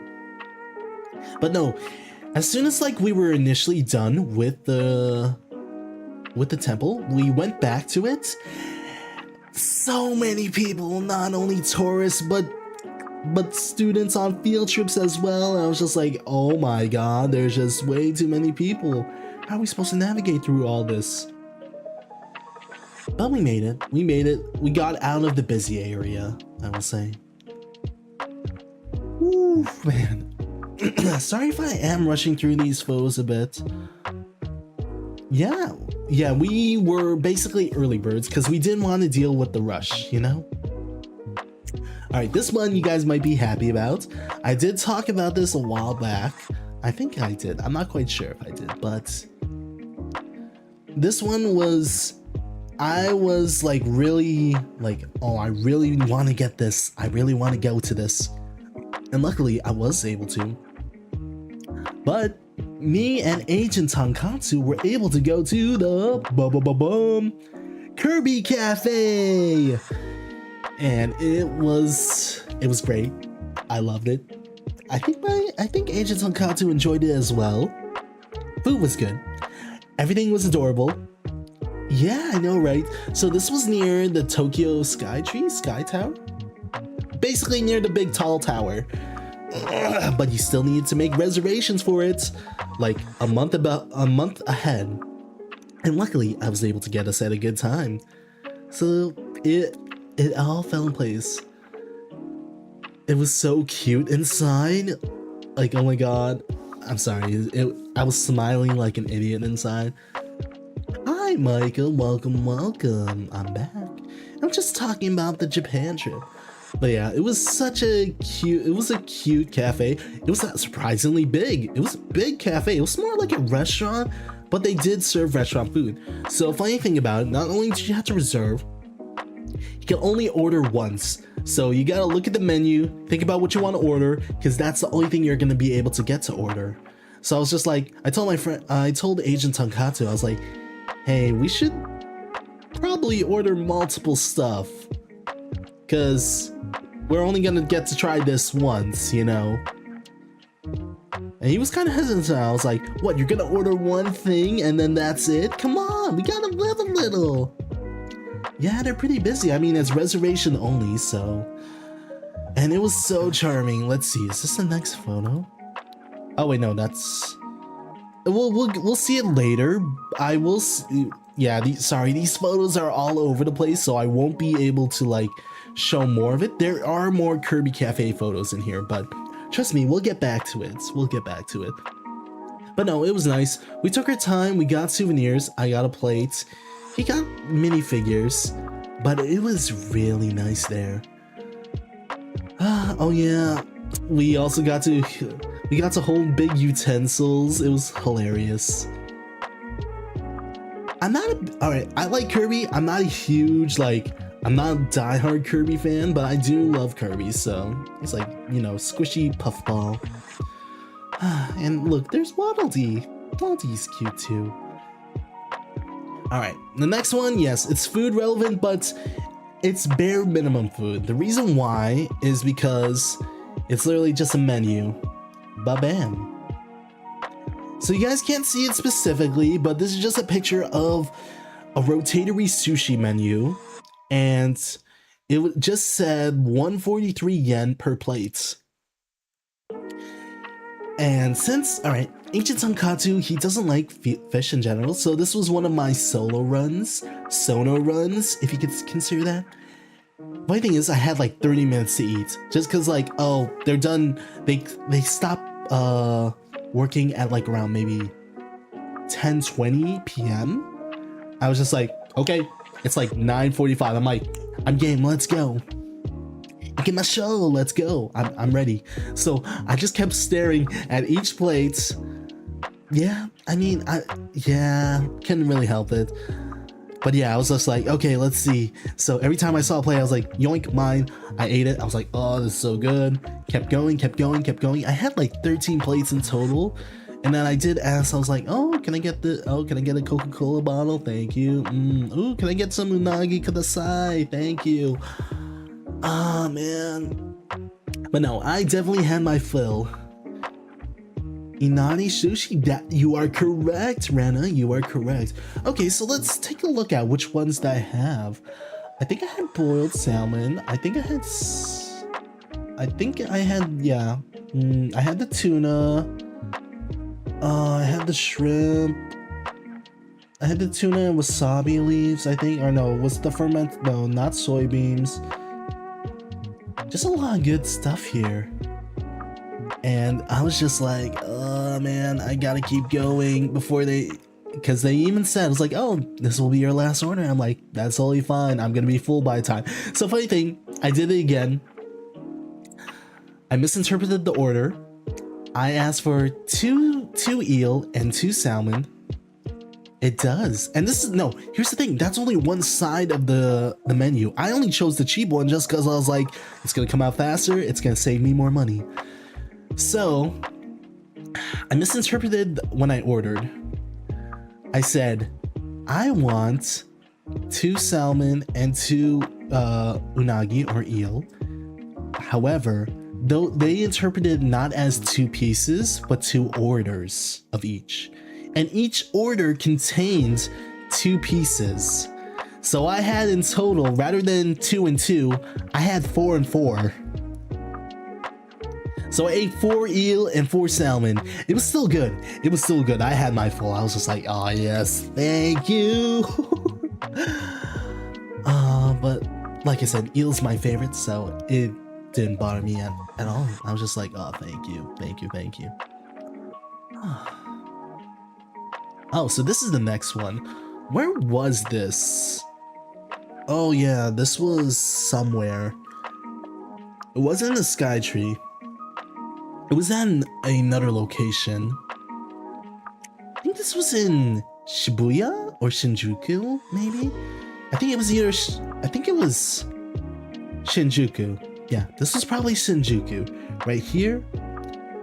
But no, as soon as like we were initially done with the temple, we went back to it. so many people, not only tourists, but students on field trips as well. And I was just like, oh my god, there's just way too many people. How are we supposed to navigate through all this? But we made it. We made it. We got out of the busy area, I will say. Ooh, man. Sorry if I am rushing through these photos a bit. Yeah, we were basically early birds because we didn't want to deal with the rush, you know? Alright, this one you guys might be happy about. I did talk about this a while back. I think I did. I'm not quite sure if I did, but this one was, I was like really like, oh, I really want to get this. I really want to go to this. And luckily I was able to. But me and Agent Tonkatsu were able to go to the Kirby Cafe. And it was great. I loved it. I think Agent Tonkatsu enjoyed it as well. Food was good. Everything was adorable. Yeah, I know, right? So this was near the Tokyo Sky Tower? Basically near the big tall tower. But you still need to make reservations for it, like a month ahead. And luckily I was able to get us at a good time. So it all fell in place. It was so cute inside. Like, oh my god. I'm sorry. I was smiling like an idiot inside. Hi, Micah. Welcome. I'm back. I'm just talking about the Japan trip. But yeah, it was such a cute cafe. It was surprisingly big. It was a big cafe. It was more like a restaurant, but they did serve restaurant food. So funny thing about it, not only did you have to reserve, you can only order once. So you gotta look at the menu, think about what you want to order, because that's the only thing you're gonna be able to get to order. So I was just like, I told Agent Tonkatsu, I was like, hey, we should probably order multiple stuff, because we're only gonna get to try this once, you know? And he was kind of hesitant. I was like, what, you're gonna order one thing and then that's it? Come on, we gotta live a little. Yeah, they're pretty busy. I mean, it's reservation only, so. And it was so charming. Let's see, is this the next photo? Oh wait, no, that's. We'll see it later. I will see. Yeah, these photos are all over the place, so I won't be able to like show more of it. There are more Kirby Cafe photos in here, but trust me, we'll get back to it. But no, it was nice. We took our time. We got souvenirs. I got a plate. He got minifigures, but it was really nice there. Oh yeah, we also got to hold big utensils. It was hilarious. Alright, I like Kirby. I'm not a diehard Kirby fan, but I do love Kirby, so it's like, you know, squishy puffball. And look, there's Waddle Dee. Waddle Dee's cute too. Alright, the next one, yes, it's food relevant, but it's bare minimum food. The reason why is because it's literally just a menu. Ba-bam. So you guys can't see it specifically, but this is just a picture of a rotatory sushi menu, and it just said 143 yen per plate. And since, alright, Agent Tonkatsu, he doesn't like fish in general, so this was one of my Sono runs, if you could consider that. My thing is, I had like 30 minutes to eat, just cause like, oh, they're done, they stop working at like around maybe 10:20 p.m. I was just like, okay, it's like 9:45. I'm like, I'm game, let's go. Get my show, let's go. I'm ready. So I just kept staring at each plate. Yeah, I mean, couldn't really help it. But yeah, I was just like, okay, let's see. So every time I saw a plate, I was like, yoink, mine. I ate it. I was like, oh, this is so good. Kept going. I had like 13 plates in total. And then I did ask, I was like, oh, can I get a Coca-Cola bottle? Thank you. Ooh, can I get some unagi kudasai? Thank you. Ah, man. But no, I definitely had my fill. Inari sushi, that you are correct, Rena, you are correct. Okay, so let's take a look at which ones that I have. I think I had boiled salmon. I think I had, yeah. I had the tuna. I had the shrimp. I had the tuna and wasabi leaves, I think. Or no, was the ferment? No, not soybeans. Just a lot of good stuff here. And I was just like, oh man, I gotta keep going before because they even said, it's like, oh, this will be your last order. I'm like, that's totally fine. I'm gonna be full by the time. So funny thing, I did it again. I misinterpreted the order. I asked for two eel and 2 salmon. It does. And this is, no, here's the thing. That's only one side of the menu. I only chose the cheap one just because I was like, it's gonna come out faster. It's gonna save me more money. So I misinterpreted when I ordered. I said, I want 2 salmon and 2 unagi or eel. However, though they interpreted not as 2 pieces, but 2 orders of each. And each order contained 2 pieces. So I had in total, rather than 2 and 2, I had 4 and 4. So I ate 4 eel and 4 salmon. It was still good. It was still good. I had my full. I was just like, oh yes, thank you. But like I said, eel's my favorite, so it didn't bother me at all. I was just like, oh, thank you, thank you, thank you. Oh, so this is the next one. Where was this? Oh yeah, this was somewhere. It wasn't in the Skytree. It was at another location. I think this was in Shibuya or Shinjuku, maybe? I think it was either, I think it was Shinjuku. Yeah, this was probably Shinjuku. Right here.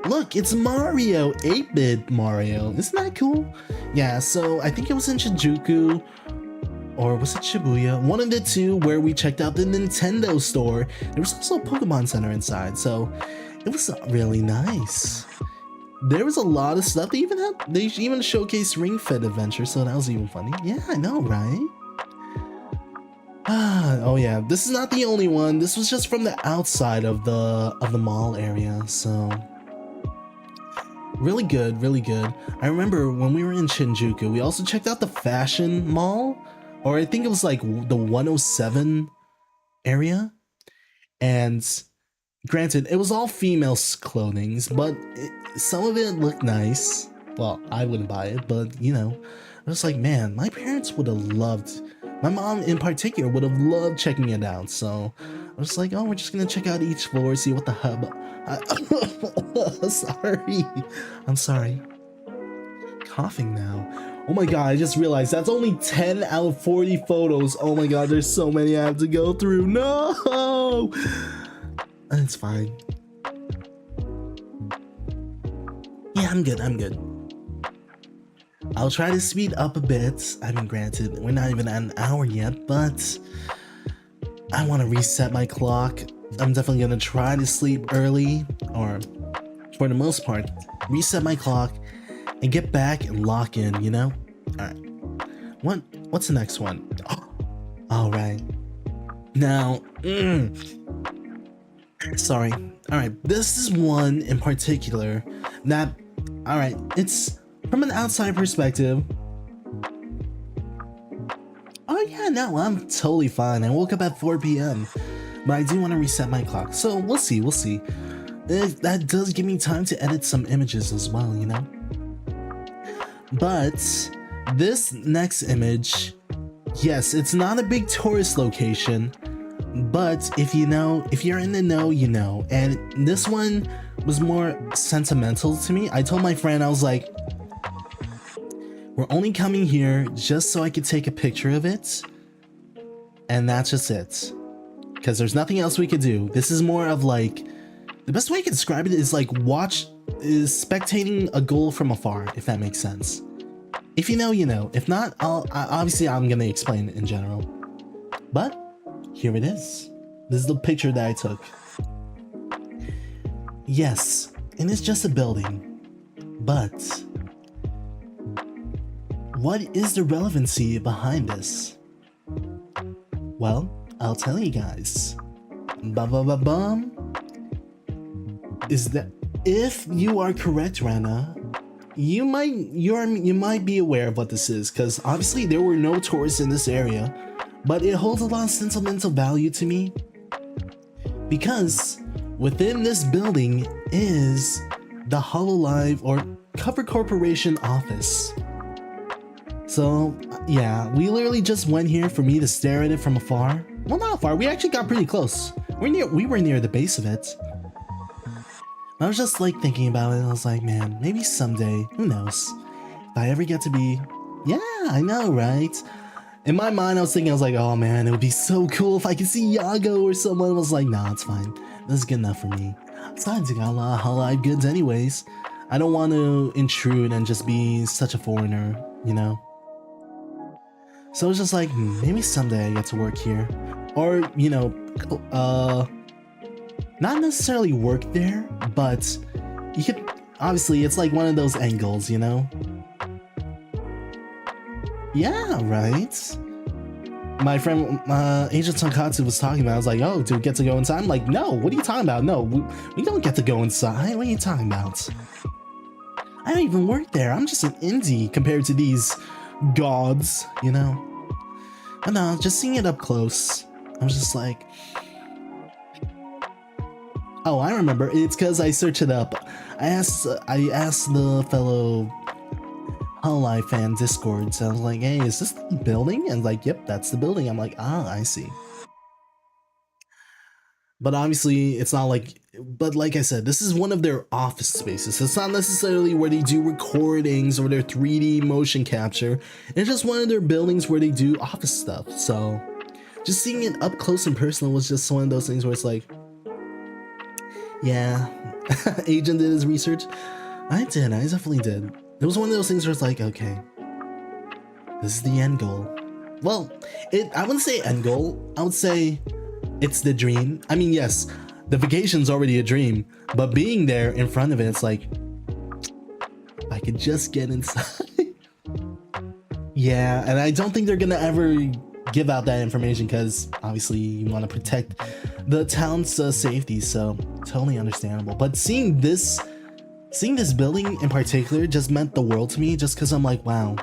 Look, it's Mario, 8-bit Mario. Isn't that cool? Yeah, so I think it was in Shinjuku, or was it Shibuya? One of the two where we checked out the Nintendo store. There was also a Pokemon Center inside, so it was really nice. There was a lot of stuff. They even showcased Ring Fit Adventure, so that was even funny. Yeah, I know, right? Oh yeah, this is not the only one. This was just from the outside of the mall area, so really good, really good. I remember when we were in Shinjuku, we also checked out the fashion mall, or I think it was like the 107 area. And granted, it was all female clothing, but some of it looked nice. Well, I wouldn't buy it, but you know, I was like, man, my parents would have loved, my mom in particular would have loved checking it out. So I was like, oh, we're just gonna check out each floor, see what the hub. I'm sorry. Coughing now. Oh my god, I just realized that's only 10 out of 40 photos. Oh my god, there's so many I have to go through. No! It's fine. Yeah, I'm good. I'll try to speed up a bit. I mean, granted, we're not even at an hour yet, but I want to reset my clock. I'm definitely gonna try to sleep early, or for the most part, reset my clock and get back and lock in, you know? Alright. What's the next one? Alright. Now, sorry. Alright, this is one in particular that, alright, it's from an outside perspective. Oh yeah, no, I'm totally fine. I woke up at 4 p.m. But I do want to reset my clock, so we'll see. That does give me time to edit some images as well, you know? But this next image, yes, it's not a big tourist location, but if you're in the know, you know. And this one was more sentimental to me. I told my friend, I was like, we're only coming here just so I could take a picture of it, and that's just it. Because there's nothing else we could do. This is more of like, the best way I can describe it is like spectating a goal from afar, if that makes sense. If you know, you know. If not, obviously I'm gonna explain it in general. But here it is. This is the picture that I took. Yes, and it's just a building, but what is the relevancy behind this? Well, I'll tell you guys. Bum. Is that if you are correct, Rana, you might be aware of what this is, because obviously there were no tourists in this area, but it holds a lot of sentimental value to me because within this building is the Hololive or Cover Corporation office. So yeah, we literally just went here for me to stare at it from afar. Well, not far, we actually got pretty close. We were near the base of it. I was just like thinking about it, and I was like, man, maybe someday, who knows, if I ever get to be, yeah, I know, right? In my mind, I was like, oh man, it would be so cool if I could see Yago or someone. I was like, nah, it's fine. This is good enough for me. Besides, I got a lot of Hololive goods anyways. I don't want to intrude and just be such a foreigner, you know? So it's just like, maybe someday I get to work here. Or, you know, not necessarily work there, but you could, obviously, it's like one of those angles, you know? Yeah, right? My friend, Agent Tonkatsu was talking about, I was like, oh, do we get to go inside? I'm like, no, what are you talking about? No, we don't get to go inside. What are you talking about? I don't even work there. I'm just an indie compared to these gods, you know? But no, just seeing it up close, I was just like, oh, I remember. It's because I searched it up. I asked the fellow Hololive fan Discord, so I was like, hey, is this the building? And like, yep, that's the building. I'm like, ah, I see. But obviously, it's not like, but like I said, this is one of their office spaces. It's not necessarily where they do recordings or their 3D motion capture. It's just one of their buildings where they do office stuff. So just seeing it up close and personal was just one of those things where it's like, yeah, Agent did his research. I definitely did. It was one of those things where it's like, okay, this is the end goal. Well, I wouldn't say end goal. I would say it's the dream. I mean, yes, the vacation's already a dream, but being there in front of it, it's like, if I could just get inside. Yeah, and I don't think they're gonna ever give out that information because obviously you want to protect the town's safety, so totally understandable. But seeing this building in particular just meant the world to me, just because I'm like, wow,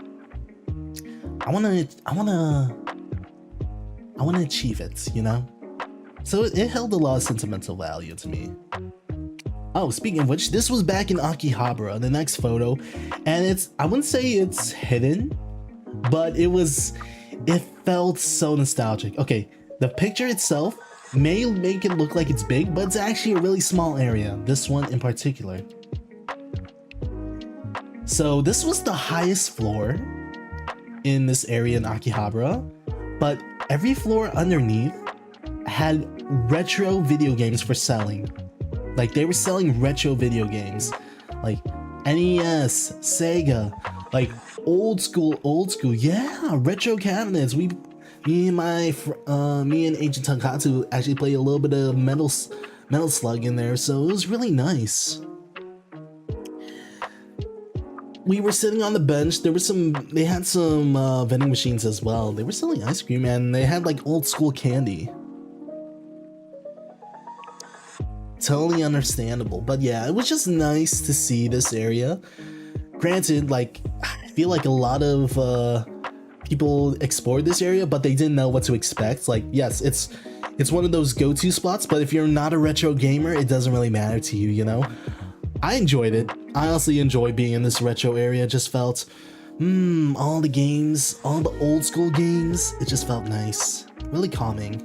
I wanna achieve it, you know? So it held a lot of sentimental value to me. Oh, speaking of which, this was back in Akihabara, the next photo, and I wouldn't say it's hidden, but it felt so nostalgic. Okay, the picture itself may make it look like it's big, but it's actually a really small area, this one in particular. So this was the highest floor in this area in Akihabara, but every floor underneath had retro video games for selling. Like, they were selling retro video games, like NES, Sega, like old school, yeah, retro cabinets. Me and Agent Tonkatsu actually played a little bit of Metal Slug in there, so it was really nice. We were sitting on the bench. They had some vending machines as well. They were selling ice cream, and they had like old school candy. Totally understandable. But yeah, it was just nice to see this area. Granted, like, I feel like a lot of people explored this area, but they didn't know what to expect. Like, yes, it's one of those go-to spots, but if you're not a retro gamer, it doesn't really matter to you, you know? I enjoyed it. I honestly enjoyed being in this retro area. It just felt, all the games, all the old school games, it just felt nice. Really calming.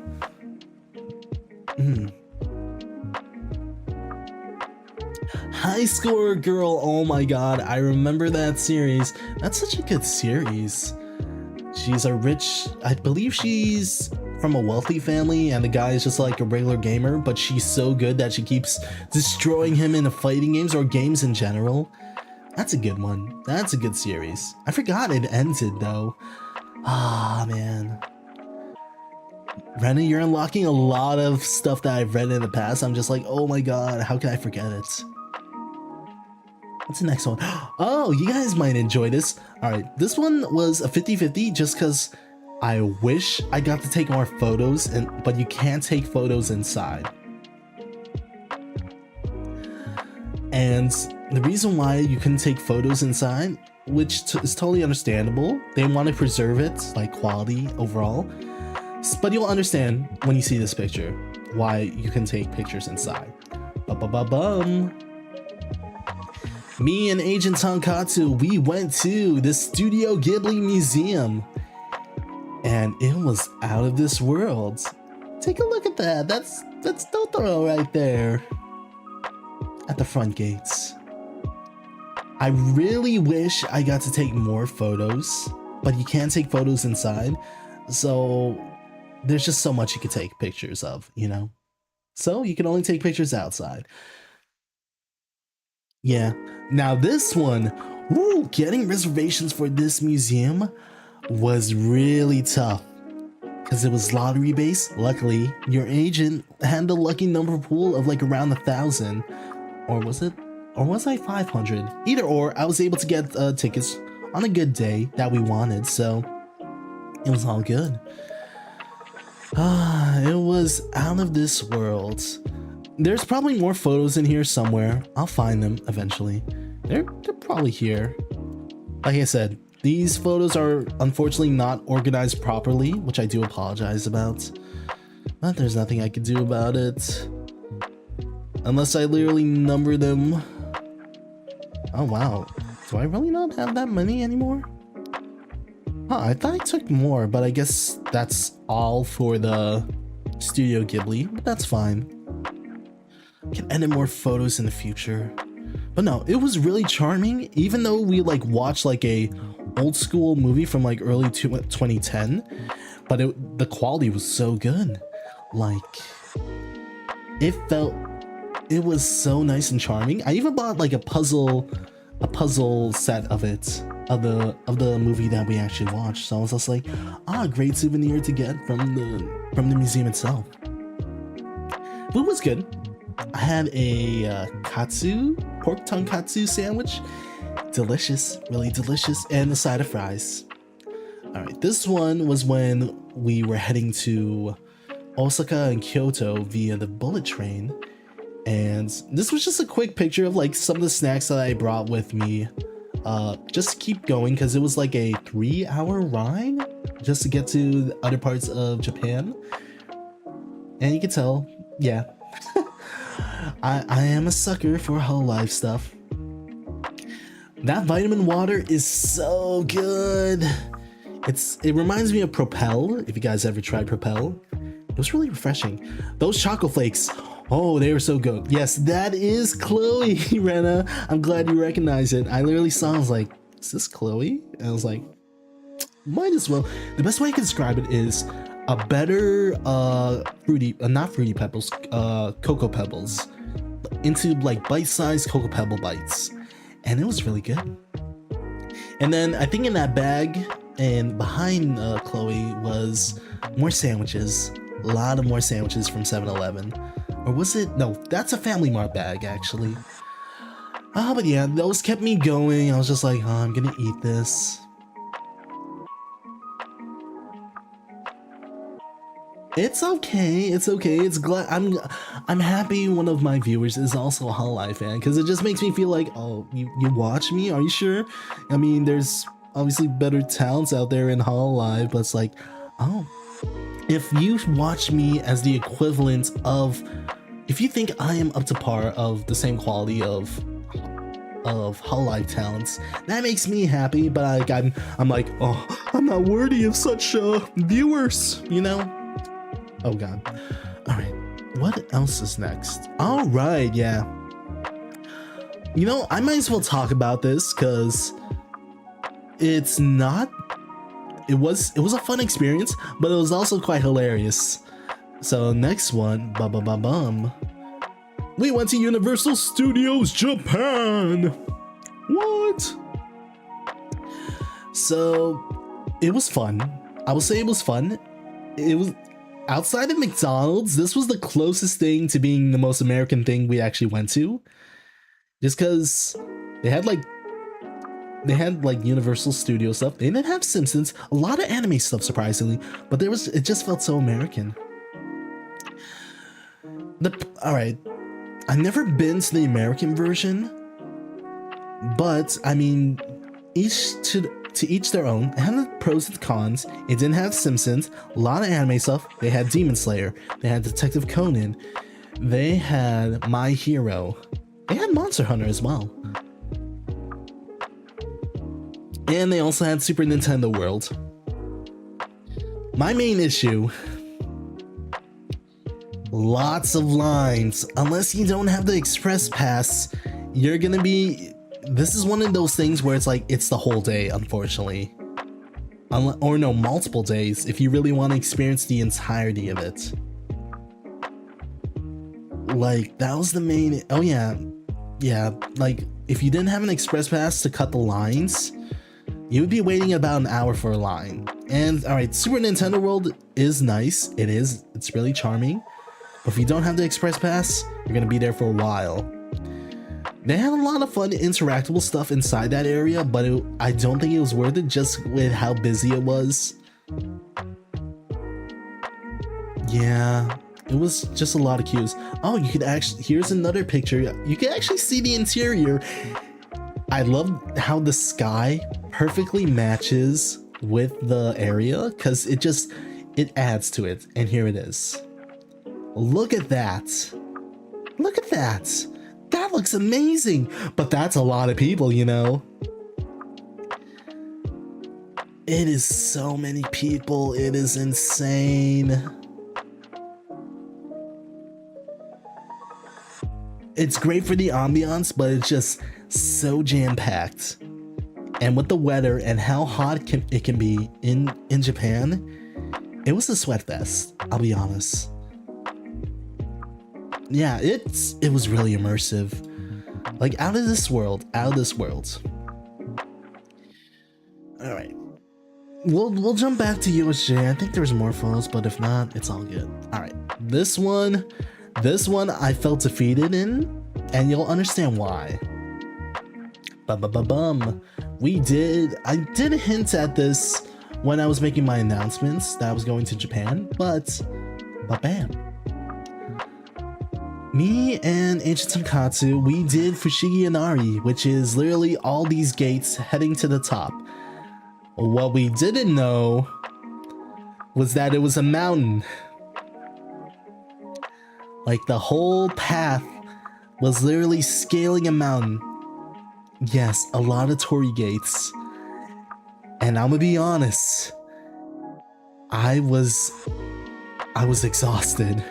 High Score Girl, oh my god, I remember that series. That's such a good series. She's I believe she's from a wealthy family, and the guy is just like a regular gamer, but she's so good that she keeps destroying him in the fighting games or games in general. That's a good one. That's a good series. I forgot it ended though. Ah, man. Rena, you're unlocking a lot of stuff that I've read in the past. I'm just like, oh my god, how can I forget it? What's the next one? Oh, you guys might enjoy this. Alright, this one was a 50-50 just because I wish I got to take more photos, but you can't take photos inside. And the reason why you couldn't take photos inside, which is totally understandable, they want to preserve it, like quality overall. But you'll understand when you see this picture why you can take pictures inside. Ba-ba-ba-bum. Me and Agent Tonkatsu, we went to the Studio Ghibli Museum. And it was out of this world. Take a look at that. That's Totoro right there. At the front gates. I really wish I got to take more photos, but you can't take photos inside. So there's just so much you could take pictures of, you know? So you can only take pictures outside. Yeah. Now this one, woo, getting reservations for this museum was really tough because it was lottery based. Luckily, your agent had the lucky number pool of like around 1,000, or was it? Or was I 500? Either or, I was able to get tickets on a good day that we wanted, so it was all good. It was out of this world. There's probably more photos in here somewhere. I'll find them eventually. They're probably here. Like I said, these photos are unfortunately not organized properly, which I do apologize about. But there's nothing I can do about it. Unless I literally number them. Oh wow, do I really not have that many anymore? Huh, I thought I took more, but I guess that's all for the Studio Ghibli, but that's fine. Can edit more photos in the future. But no, it was really charming, even though we like watched like a old school movie from like early 2010, but the quality was so good. Like, it was so nice and charming. I even bought like a puzzle set of it, of the movie that we actually watched. So I was just like, great souvenir to get from the museum itself. Food was good. I had a pork tonkatsu sandwich. Delicious, really delicious, and a side of fries. All right, this one was when we were heading to Osaka and Kyoto via the bullet train. And this was just a quick picture of like some of the snacks that I brought with me, just to keep going, because it was like a 3-hour ride just to get to the other parts of Japan. And you can tell, yeah, I am a sucker for whole life stuff. That vitamin water is so good. It reminds me of Propel, if you guys ever tried Propel. It was really refreshing. Those chocolate flakes, oh, they were so good. Yes, that is Chloe, Rena. I'm glad you recognize it. I literally saw it, I was like, is this Chloe? And I was like, might as well. The best way I can describe it is a better not fruity pebbles, cocoa pebbles into like bite-sized cocoa pebble bites. And it was really good. And then I think in that bag and behind Chloe was more sandwiches. A lot of more sandwiches from 7-Eleven. Or was it? No, that's a Family Mart bag actually. But yeah, those kept me going. I was just like, I'm gonna eat this. It's okay. It's okay. It's glad I'm happy one of my viewers is also a Hololive fan, because it just makes me feel like, oh, you watch me? Are you sure? I mean, there's obviously better talents out there in Hololive, but it's like, oh, if you watch me as the equivalent of, if you think I am up to par of the same quality of Hololive talents, that makes me happy. But like, I'm like, oh, I'm not worthy of such viewers, you know? Oh god. Alright, what else is next? Alright, yeah. You know, I might as well talk about this because it's not... It was a fun experience, but it was also quite hilarious. So next one, bum. We went to Universal Studios Japan! What? So, it was fun. I will say it was fun. It was... Outside of McDonald's, this was the closest thing to being the most American thing we actually went to. Just because they had like They had like Universal Studio stuff. They didn't have Simpsons. A lot of anime stuff, surprisingly, but it just felt so American. All right, I've never been to the American version, but I mean, to each their own. It had the pros and cons. It didn't have Simpsons. A lot of anime stuff. They had Demon Slayer. They had Detective Conan. They had My Hero. They had Monster Hunter as well. And they also had Super Nintendo World. My main issue, lots of lines. Unless you don't have the Express Pass, you're gonna be... This is one of those things where it's like, it's the whole day, unfortunately. Or no, multiple days, if you really want to experience the entirety of it. Like, that was the main... Oh yeah. Yeah, like, if you didn't have an Express Pass to cut the lines, you would be waiting about an hour for a line. And alright, Super Nintendo World is nice. It's really charming. But if you don't have the Express Pass, you're gonna be there for a while. They had a lot of fun interactable stuff inside that area, but I don't think it was worth it just with how busy it was. Yeah, it was just a lot of queues. Oh, you could actually... Here's another picture. You can actually see the interior. I love how the sky perfectly matches with the area because it adds to it. And here it is. Look at that. Look at that. That looks amazing. But that's a lot of people, you know. It is so many people. It is insane. It's great for the ambiance, but it's just so jam-packed. And with the weather and how hot it can be in Japan, it was a sweat fest, I'll be honest. Yeah, it was really immersive. Like, out of this world. Alright. We'll jump back to USJ. I think there's more photos, but if not, it's all good. Alright. This one I felt defeated in, and you'll understand why. I did hint at this when I was making my announcements that I was going to Japan, but bam. Me and Agent Tonkatsu, we did Fushigi Inari, which is literally all these gates heading to the top. What we didn't know was that it was a mountain. Like, the whole path was literally scaling a mountain. Yes, a lot of torii gates. And I'm gonna be honest, I was exhausted.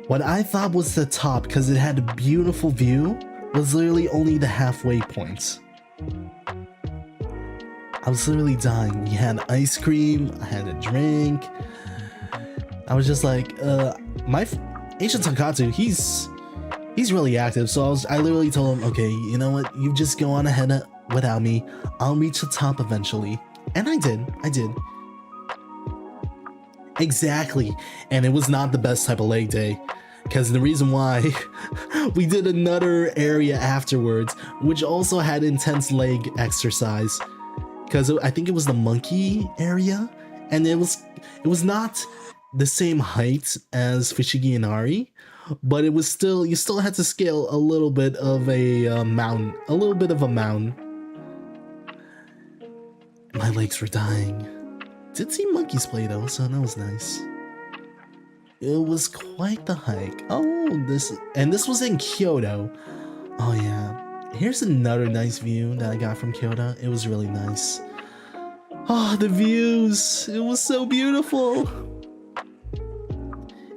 What I thought was the top, because it had a beautiful view, was literally only the halfway point. I was literally dying. We had ice cream, I had a drink. I was just like, my Agent Tonkatsu, he's really active, so I literally told him, okay, you know what, you just go on ahead without me. I'll reach the top eventually. And I did. Exactly. And it was not the best type of leg day. Because the reason why, we did another area afterwards, which also had intense leg exercise. Because I think it was the monkey area, and it was not the same height as Fushigi Inari, but it was still, you still had to scale a little bit of a mountain, My legs were dying. Did see monkeys play though, so that was nice. It was quite the hike. Oh, this was in Kyoto. Oh yeah. Here's another nice view that I got from Kyoto. It was really nice. Oh, the views. It was so beautiful.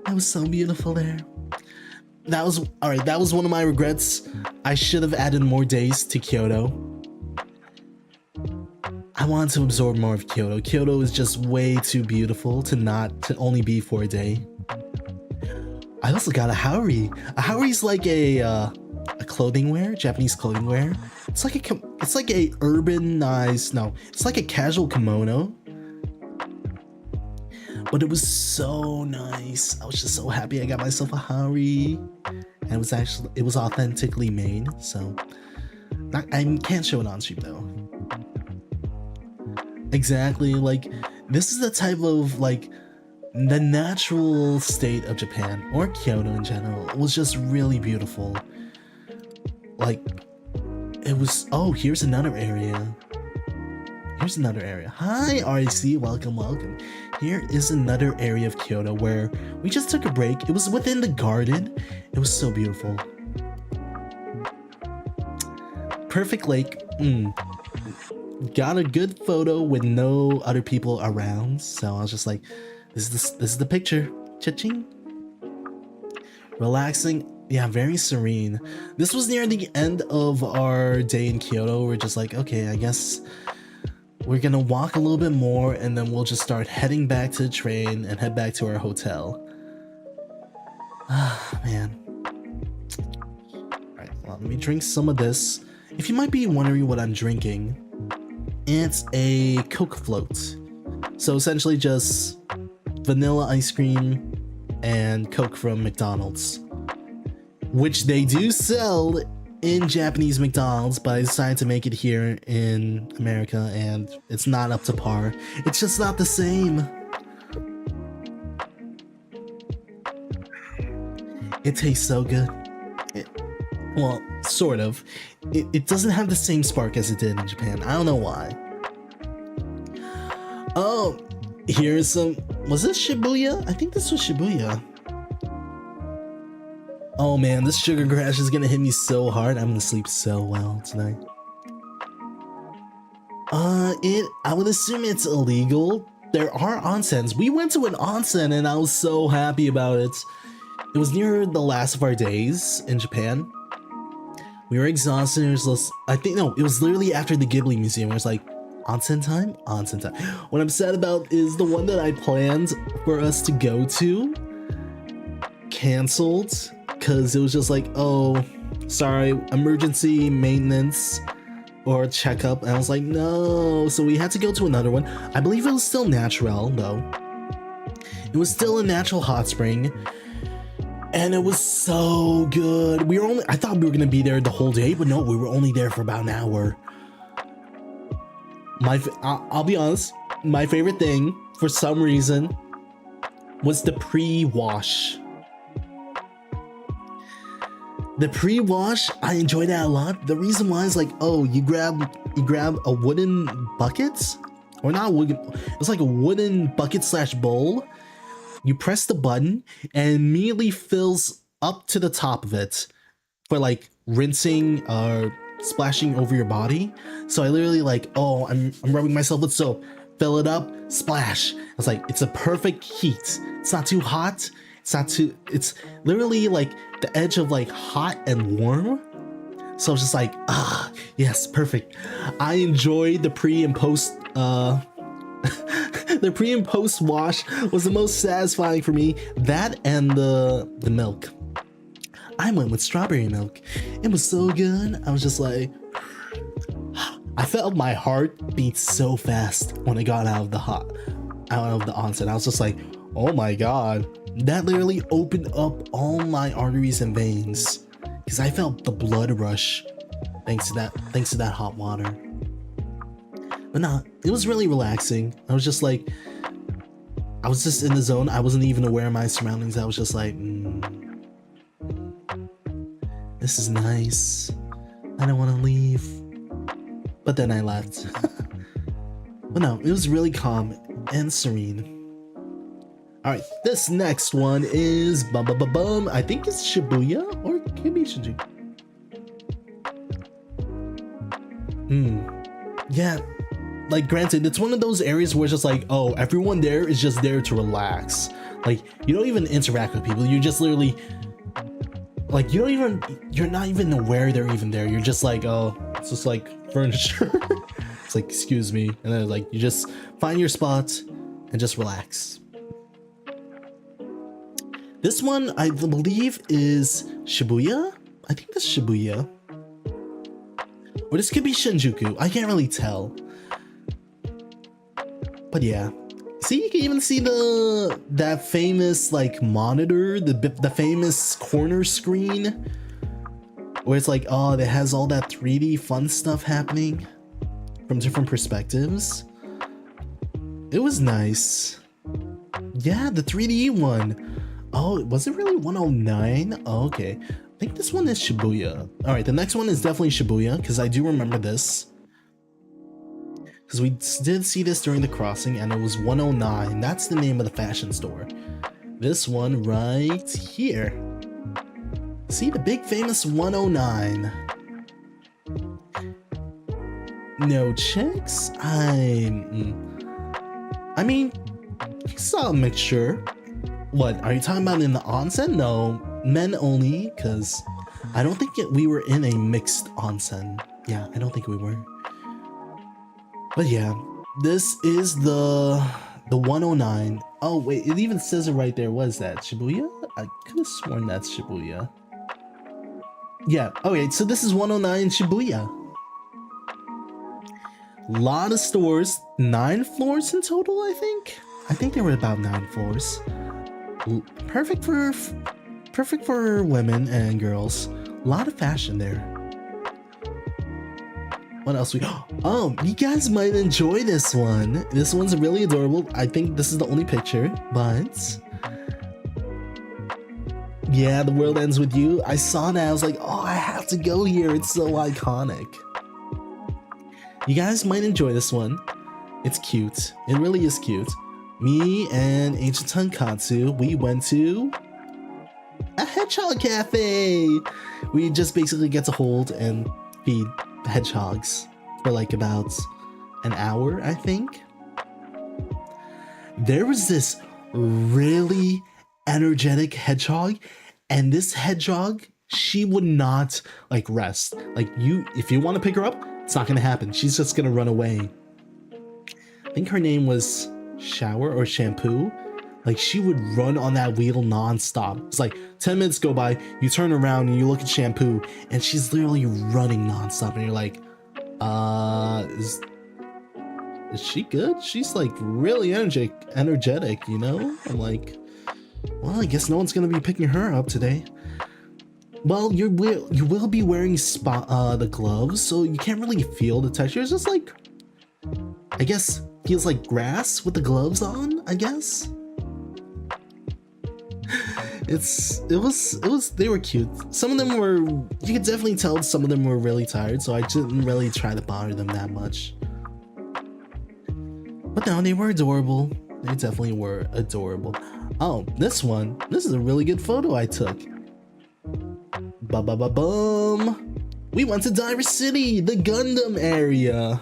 It was so beautiful there. That was one of my regrets. I should have added more days to Kyoto. I wanted to absorb more of Kyoto. Kyoto is just way too beautiful to only be for a day. I also got a haori. A haori is like a clothing wear, Japanese clothing wear. It's like a urbanized, no, it's like a casual kimono. But it was so nice. I was just so happy I got myself a haori. And it was authentically made, so I can't show it on stream though. Exactly, like this is the type of like the natural state of Japan or Kyoto in general was just really beautiful. Like it was. Oh, here's another area. Here's another area. Hi RC, welcome, welcome. Here is another area of Kyoto where we just took a break. It was within the garden. It was so beautiful. Perfect lake. Got a good photo with no other people around, so I was just like, this is the picture. Cha-ching. Relaxing. Yeah, very serene. This was near the end of our day in Kyoto. We're just like, okay, I guess we're gonna walk a little bit more and then we'll just start heading back to the train and head back to our hotel. Ah, man. Alright, well, let me drink some of this. If you might be wondering what I'm drinking, it's a Coke float. So essentially just vanilla ice cream and Coke from McDonald's, which they do sell in Japanese McDonald's, but I decided to make it here in America and it's not up to par. It's just not the same. It tastes so good. Well, sort of. It doesn't have the same spark as it did in Japan. I don't know why. Oh, here's some. Was this Shibuya? I think this was Shibuya. Oh man, this sugar crash is gonna hit me so hard. I'm gonna sleep so well tonight. I would assume it's illegal. There are onsens. We went to an onsen and I was so happy about it. It was near the last of our days in Japan. We were exhausted. It was, I think, no, it was literally after the Ghibli Museum. It was like, onsen time? Onsen time. What I'm sad about is the one that I planned for us to go to canceled because it was just like, oh, sorry, emergency maintenance or checkup. And I was like, no. So we had to go to another one. I believe it was still natural though. It was still a natural hot spring. And it was so good. I thought we were gonna be there the whole day, but no, we were only there for about an hour. I'll be honest, my favorite thing for some reason was the pre-wash. The pre-wash, I enjoyed that a lot. The reason why is like, oh, you grab a wooden bucket, or not wooden, it's like a wooden bucket / bowl. You press the button and it immediately fills up to the top of it for like rinsing or splashing over your body. So I literally like, oh, I'm rubbing myself with soap, fill it up, splash. It's like, it's a perfect heat. It's not too hot. It's literally like the edge of like hot and warm. So it's just like, ah, yes, perfect. I enjoyed the pre and post, the pre and post wash was the most satisfying for me. That and the milk. I went with strawberry milk. It was so good. I was just like, I felt my heart beat so fast when I got out of the onsen. I was just like, oh my god. That literally opened up all my arteries and veins because I felt the blood rush thanks to that hot water. But nah, it was really relaxing. I was just like, I was just in the zone. I wasn't even aware of my surroundings. I was just like, this is nice. I don't want to leave. But then I left. But no, it was really calm and serene. Alright, this next one is I think it's Shibuya or it could be Shinjuku. Yeah, like granted, it's one of those areas where it's just like, oh, everyone there is just there to relax. Like, you don't even interact with people. You just literally, like, you're not even aware they're even there. You're just like, oh, it's just like furniture. It's like, excuse me. And then like, you just find your spot and just relax. This one, I believe, is Shibuya? I think that's Shibuya. Or this could be Shinjuku. I can't really tell. But yeah. See, you can even see that famous like monitor, the famous corner screen. where it's like, oh, it has all that 3D fun stuff happening from different perspectives. It was nice. Yeah, the 3D one. Oh, was it really 109? Oh, okay. I think this one is Shibuya. All right, the next one is definitely Shibuya, because I do remember this. Because we did see this during the crossing, and it was 109. That's the name of the fashion store. This one right here. See the big famous 109. No chicks? I mean, you saw a mixture. What, are you talking about in the onsen? No, men only, because I don't think we were in a mixed onsen. Yeah, I don't think we were. But yeah, this is the 109. Oh wait, it even says it right there. What is that, Shibuya? I could have sworn that's Shibuya. Yeah, okay, so this is 109 Shibuya. Lot of stores, 9 floors in total, I think. I think there were about 9 floors. Perfect for women and girls. A lot of fashion there. What else we? Oh, you guys might enjoy this one. This one's really adorable. I think this is the only picture, but yeah, the world ends with you. I saw that. I was like, oh, I have to go here. It's so iconic. You guys might enjoy this one. It's cute. It really is cute. Me and Ancient Tonkatsu, we went to a hedgehog cafe. We just basically get to hold and feed hedgehogs for like about an hour, I think. There was this really energetic hedgehog, and this hedgehog, she would not like rest. Like if you want to pick her up, it's not gonna happen. She's just gonna run away. I think her name was Shower or Shampoo. Like, she would run on that wheel non-stop. It's like 10 minutes go by, you turn around and you look at Shampoo, and she's literally running non-stop, and you're like, is she good? She's like really energetic, you know? I'm like, well, I guess no one's gonna be picking her up today. Well, you will be wearing the gloves, so you can't really feel the texture. It's just like, I guess, feels like grass with the gloves on, I guess. They were cute. Some of them were, you could definitely tell some of them were really tired, so I didn't really try to bother them that much. But no, they were adorable. They definitely were adorable. Oh, this is a really good photo I took. Ba-ba-ba-bum. We went to Diver City, the Gundam area.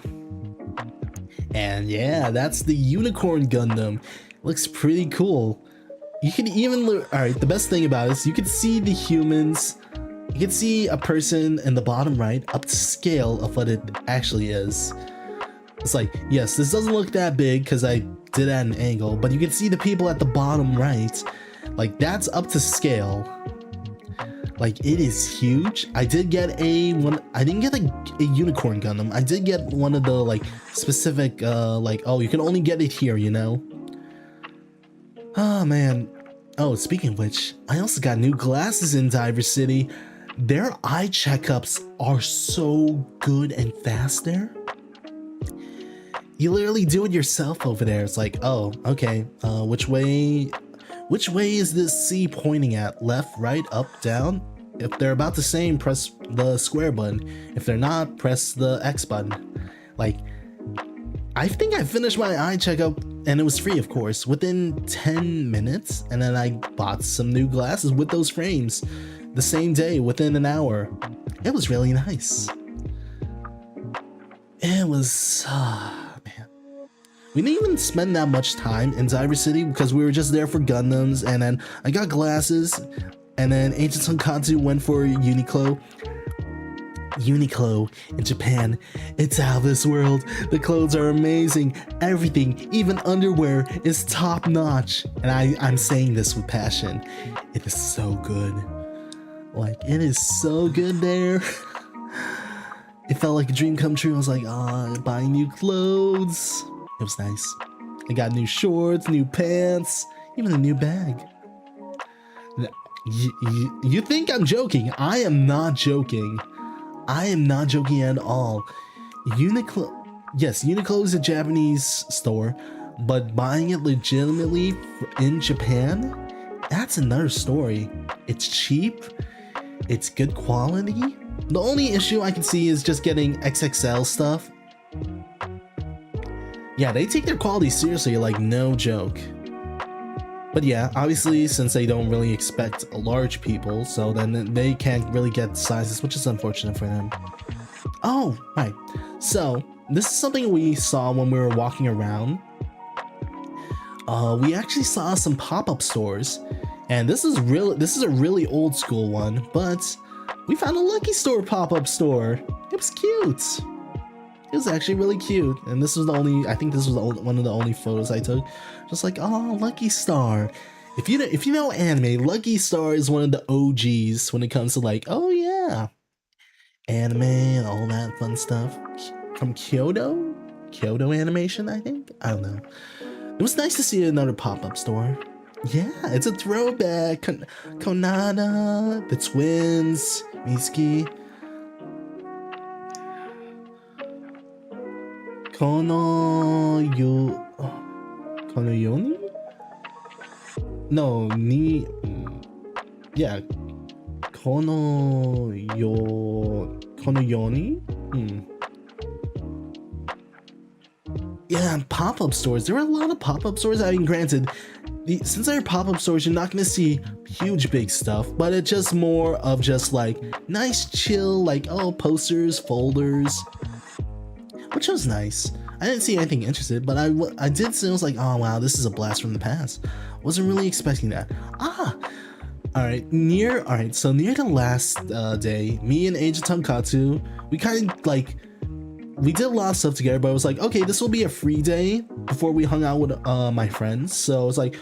And yeah, that's the Unicorn Gundam. Looks pretty cool. You can even look, alright, the best thing about it is you can see the humans. You can see a person in the bottom right up to scale of what it actually is. It's like, yes, this doesn't look that big because I did at an angle, but you can see the people at the bottom right. Like, that's up to scale. Like, it is huge. I did get I didn't get a Unicorn Gundam. I did get one of the like specific like, oh, you can only get it here, you know? Oh man. Oh, speaking of which, I also got new glasses in Diver City. Their eye checkups are so good and fast there. You literally do it yourself over there. It's like, oh, okay, which way is this C pointing at? Left, right, up, down? If they're about the same, press the square button. If they're not, press the X button. Like, I think I finished my eye checkup, and it was free, of course, within 10 minutes, and then I bought some new glasses with those frames the same day, within an hour. It was really nice. It was, man. We didn't even spend that much time in Diver City because we were just there for Gundams, and then I got glasses, and then Ancient Tonkatsu went for Uniqlo. Uniqlo in Japan, it's out of this world. The clothes are amazing. Everything, even underwear, is top notch. And I'm saying this with passion. It is so good. Like, it is so good there. It felt like a dream come true. I was like, buying new clothes. It was nice. I got new shorts, new pants, even a new bag. You think I'm joking? I am not joking. I am not joking at all. Uniqlo, yes, Uniqlo is a Japanese store, but buying it legitimately in Japan, that's another story. It's cheap, it's good quality. The only issue I can see is just getting XXL stuff. Yeah, they take their quality seriously, like no joke. But yeah, obviously, since they don't really expect large people, so then they can't really get sizes, which is unfortunate for them. Oh, right. So, this is something we saw when we were walking around. We actually saw some pop-up stores, and this is a really old school one, but we found a Lucky Store pop-up store. It was cute. It was actually really cute, and this was the only, I think this was one of the only photos I took. Just like, oh, Lucky Star. If you know anime, Lucky Star is one of the OGs when it comes to like, oh yeah, anime and all that fun stuff. From Kyoto Animation, I think? I don't know. It was nice to see another pop-up store. Yeah, it's a throwback. Konada, the twins, Mitsuki. Konoyoni? No, yeah. Konoyoni? Yeah, pop-up stores. There are a lot of pop-up stores. I mean, granted, since they're pop-up stores, you're not gonna see huge big stuff, but it's just more of just like nice chill, like, oh, posters, folders, which was nice. I didn't see anything interested, but I did see, I was like, oh wow, this is a blast from the past. Wasn't really expecting that. Alright, so near the last day, me and Agent Tonkatsu, we kind of like, we did a lot of stuff together, but I was like, okay, this will be a free day before we hung out with my friends. So it's like,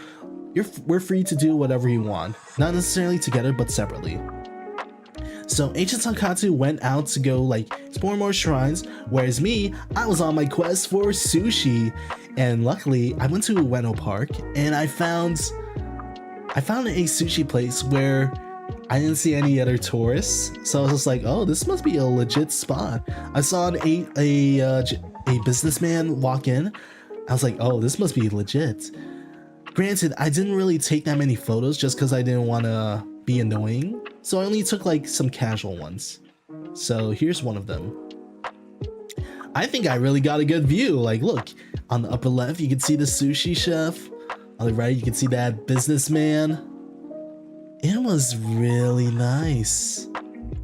we're free to do whatever you want. Not necessarily together, but separately. So Agent Tonkatsu went out to go like explore more shrines, whereas me, I was on my quest for sushi. And luckily, I went to Ueno Park and I found a sushi place where I didn't see any other tourists. So I was just like, oh, this must be a legit spot. I saw a businessman walk in. I was like, oh, this must be legit. Granted, I didn't really take that many photos just because I didn't want to be annoying. So I only took like some casual ones. So here's one of them. I think I really got a good view. Like, look, on the upper left, you can see the sushi chef. On the right, you can see that businessman. It was really nice.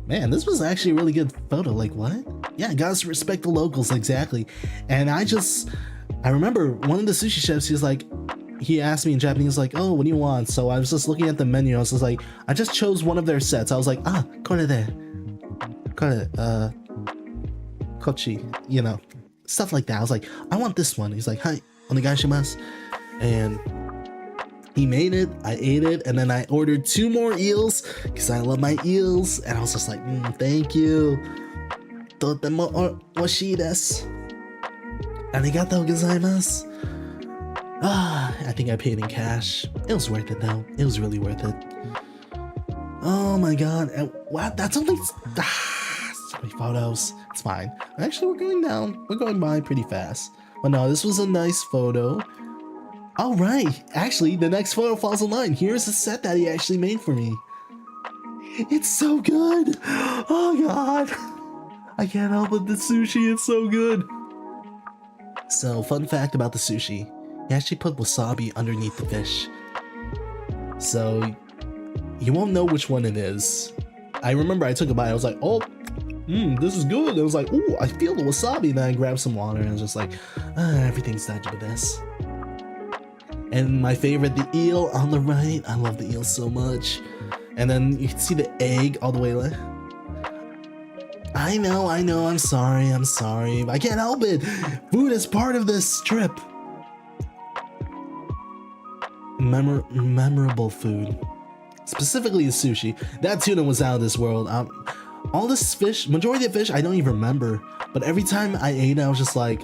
Man, this was actually a really good photo. Like, what? Yeah, gotta respect the locals, exactly. And I remember one of the sushi chefs, he asked me in Japanese, like, oh, what do you want? So I was just looking at the menu. I was just like, I just chose one of their sets. I was like, kore kochi, you know, stuff like that. I was like, I want this one. He's like, hi, onegaishimasu. And he made it, I ate it, and then I ordered 2 more eels because I love my eels. And I was just like, thank you. Totemo oshii desu. Arigatou gozaimasu. I think I paid in cash. It was worth it though. It was really worth it. Oh my god. And what? That's only so many photos. It's fine. Actually, we're going down. We're going by pretty fast. But no, this was a nice photo. All right. Actually, the next photo falls in line. Here's the set that he actually made for me. It's so good. Oh god. I can't help it. The sushi, it's so good. So, fun fact about the sushi. He actually put wasabi underneath the fish. So, you won't know which one it is. I remember I took a bite, I was like, oh, this is good. And I was like, oh, I feel the wasabi. And then I grabbed some water and I was just like, everything's done with this. And my favorite, the eel on the right. I love the eel so much. And then you can see the egg all the way left. I know, I'm sorry. I can't help it. Food is part of this trip. Memorable food, specifically the sushi. That tuna was out of this world. All this fish, majority of fish I don't even remember, but every time I ate it, I was just like,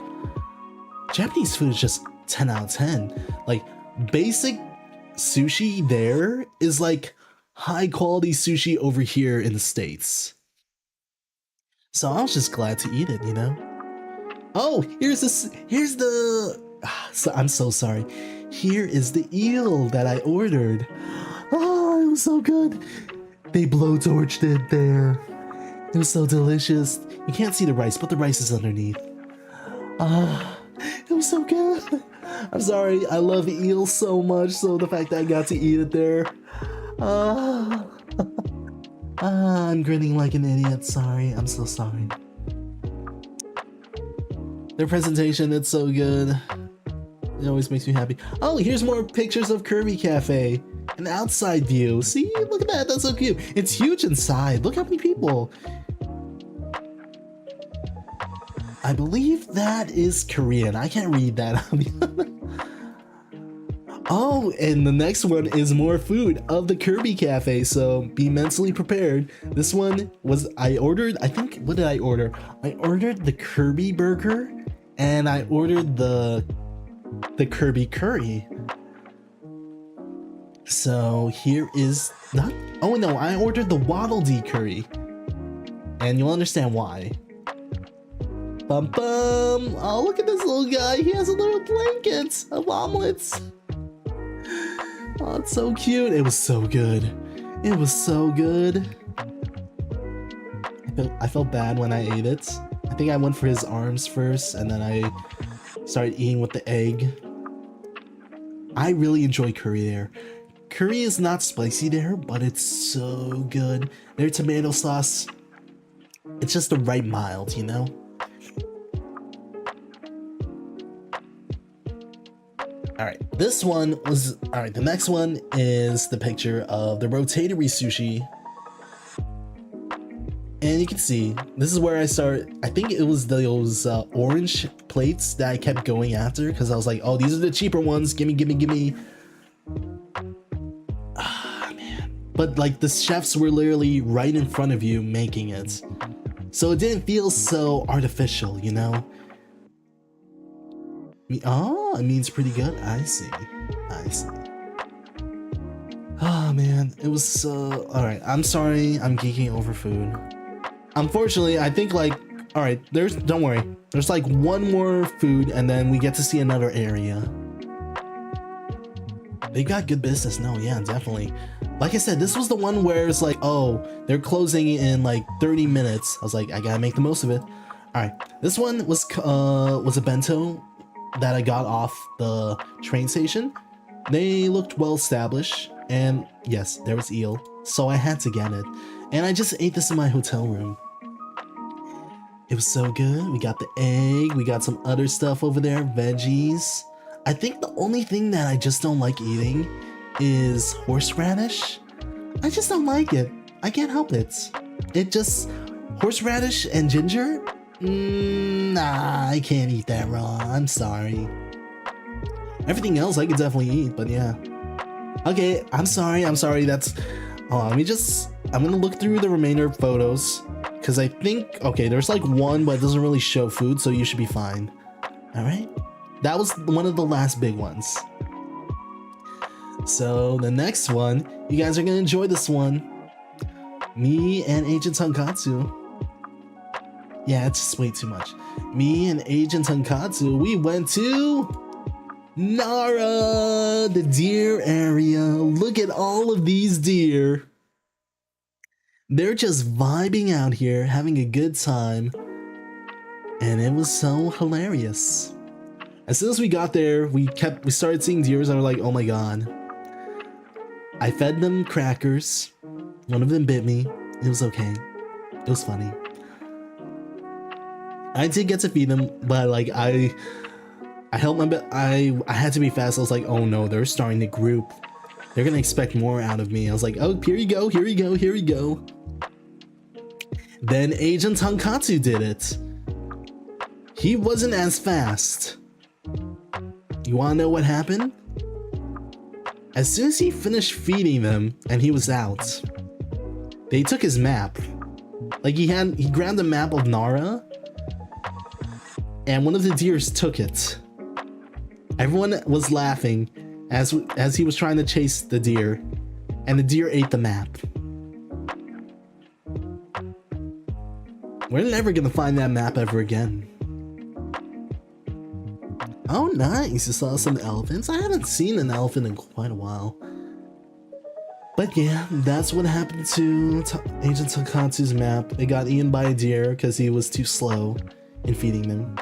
Japanese food is just 10 out of 10. Like, basic sushi there is like high quality sushi over here in the States. So I was just glad to eat it, you know? Oh, here's the, so I'm so sorry. Here is the eel that I ordered. Oh, it was so good. They blowtorched it there. It was so delicious. You can't see the rice, but the rice is underneath. Ah, it was so good. I'm sorry, I love eel so much, so the fact that I got to eat it there. I'm grinning like an idiot. Sorry, I'm so sorry. Their presentation, it's so good. It always makes me happy. Oh, here's more pictures of Kirby Cafe. An outside view. See, look at that, that's so cute. It's huge inside. Look how many people. I believe that is Korean. I can't read that. Oh, and the next one is more food of the Kirby Cafe, so be mentally prepared. This one was, I ordered, I think, what did I order? I ordered the Kirby burger, and I ordered the Kirby curry. So here is not, oh no, I ordered the Waddle Dee curry, and you'll understand why. Bum bum! Oh, look at this little guy. He has a little blanket of omelets. Oh, it's so cute. It was so good. It was so good. I felt bad when I ate it. I think I went for his arms first, and then I started eating with the egg. I really enjoy curry there. Curry is not spicy there, but it's so good. Their tomato sauce, it's just the right mild, you know? Alright, this one was, alright, the next one is the picture of the rotatory sushi. And you can see, this is where I started, I think it was those orange plates that I kept going after, because I was like, oh, these are the cheaper ones, gimme, gimme, gimme. Ah, man. But like, the chefs were literally right in front of you making it. So it didn't feel so artificial, you know? Oh, it means pretty good. I see. I see. Oh man, it was so... Alright, I'm sorry I'm geeking over food. Unfortunately, I think like... Alright, there's... Don't worry. There's like one more food and then we get to see another area. They got good business. No, yeah, definitely. Like I said, this was the one where it's like, oh, they're closing in like 30 minutes. I was like, I gotta make the most of it. Alright, this one was a bento that I got off the train station. They looked well established, and yes, there was eel, so I had to get it. And I just ate this in my hotel room. It was so good. We got the egg, we got some other stuff over there, veggies. I think the only thing that I just don't like eating is horseradish. I just don't like it. I can't help it. It just, horseradish and ginger? Nah, I can't eat that raw. I'm sorry. Everything else I could definitely eat, but yeah. Okay, I'm sorry. That's... let me just... I'm gonna look through the remainder of photos. Because I think... Okay, there's like one, but it doesn't really show food, so you should be fine. Alright? That was one of the last big ones. So, the next one, you guys are gonna enjoy this one. Me and Agent Tonkatsu. Yeah, it's just way too much. Me and Agent Tonkatsu, we went to Nara, the deer area. Look at all of these deer. They're just vibing out here, having a good time. And it was so hilarious. As soon as we got there, we started seeing deers and we're like, oh my god. I fed them crackers. One of them bit me. It was okay. It was funny. I did get to feed them, but like I held my bit. I had to be fast. I was like, oh no, they're starting to group. They're gonna expect more out of me. I was like, oh, here you go, here you go, here you go. Then Agent Tonkatsu did it. He wasn't as fast. You wanna know what happened? As soon as he finished feeding them and he was out, they took his map. Like he grabbed a map of Nara. And one of the deers took it. Everyone was laughing as he was trying to chase the deer. and the deer ate the map. We're never gonna find that map ever again. Oh, nice. You saw some elephants? I haven't seen an elephant in quite a while. But yeah, that's what happened to Agent Takatsu's map. It got eaten by a deer because he was too slow in feeding them.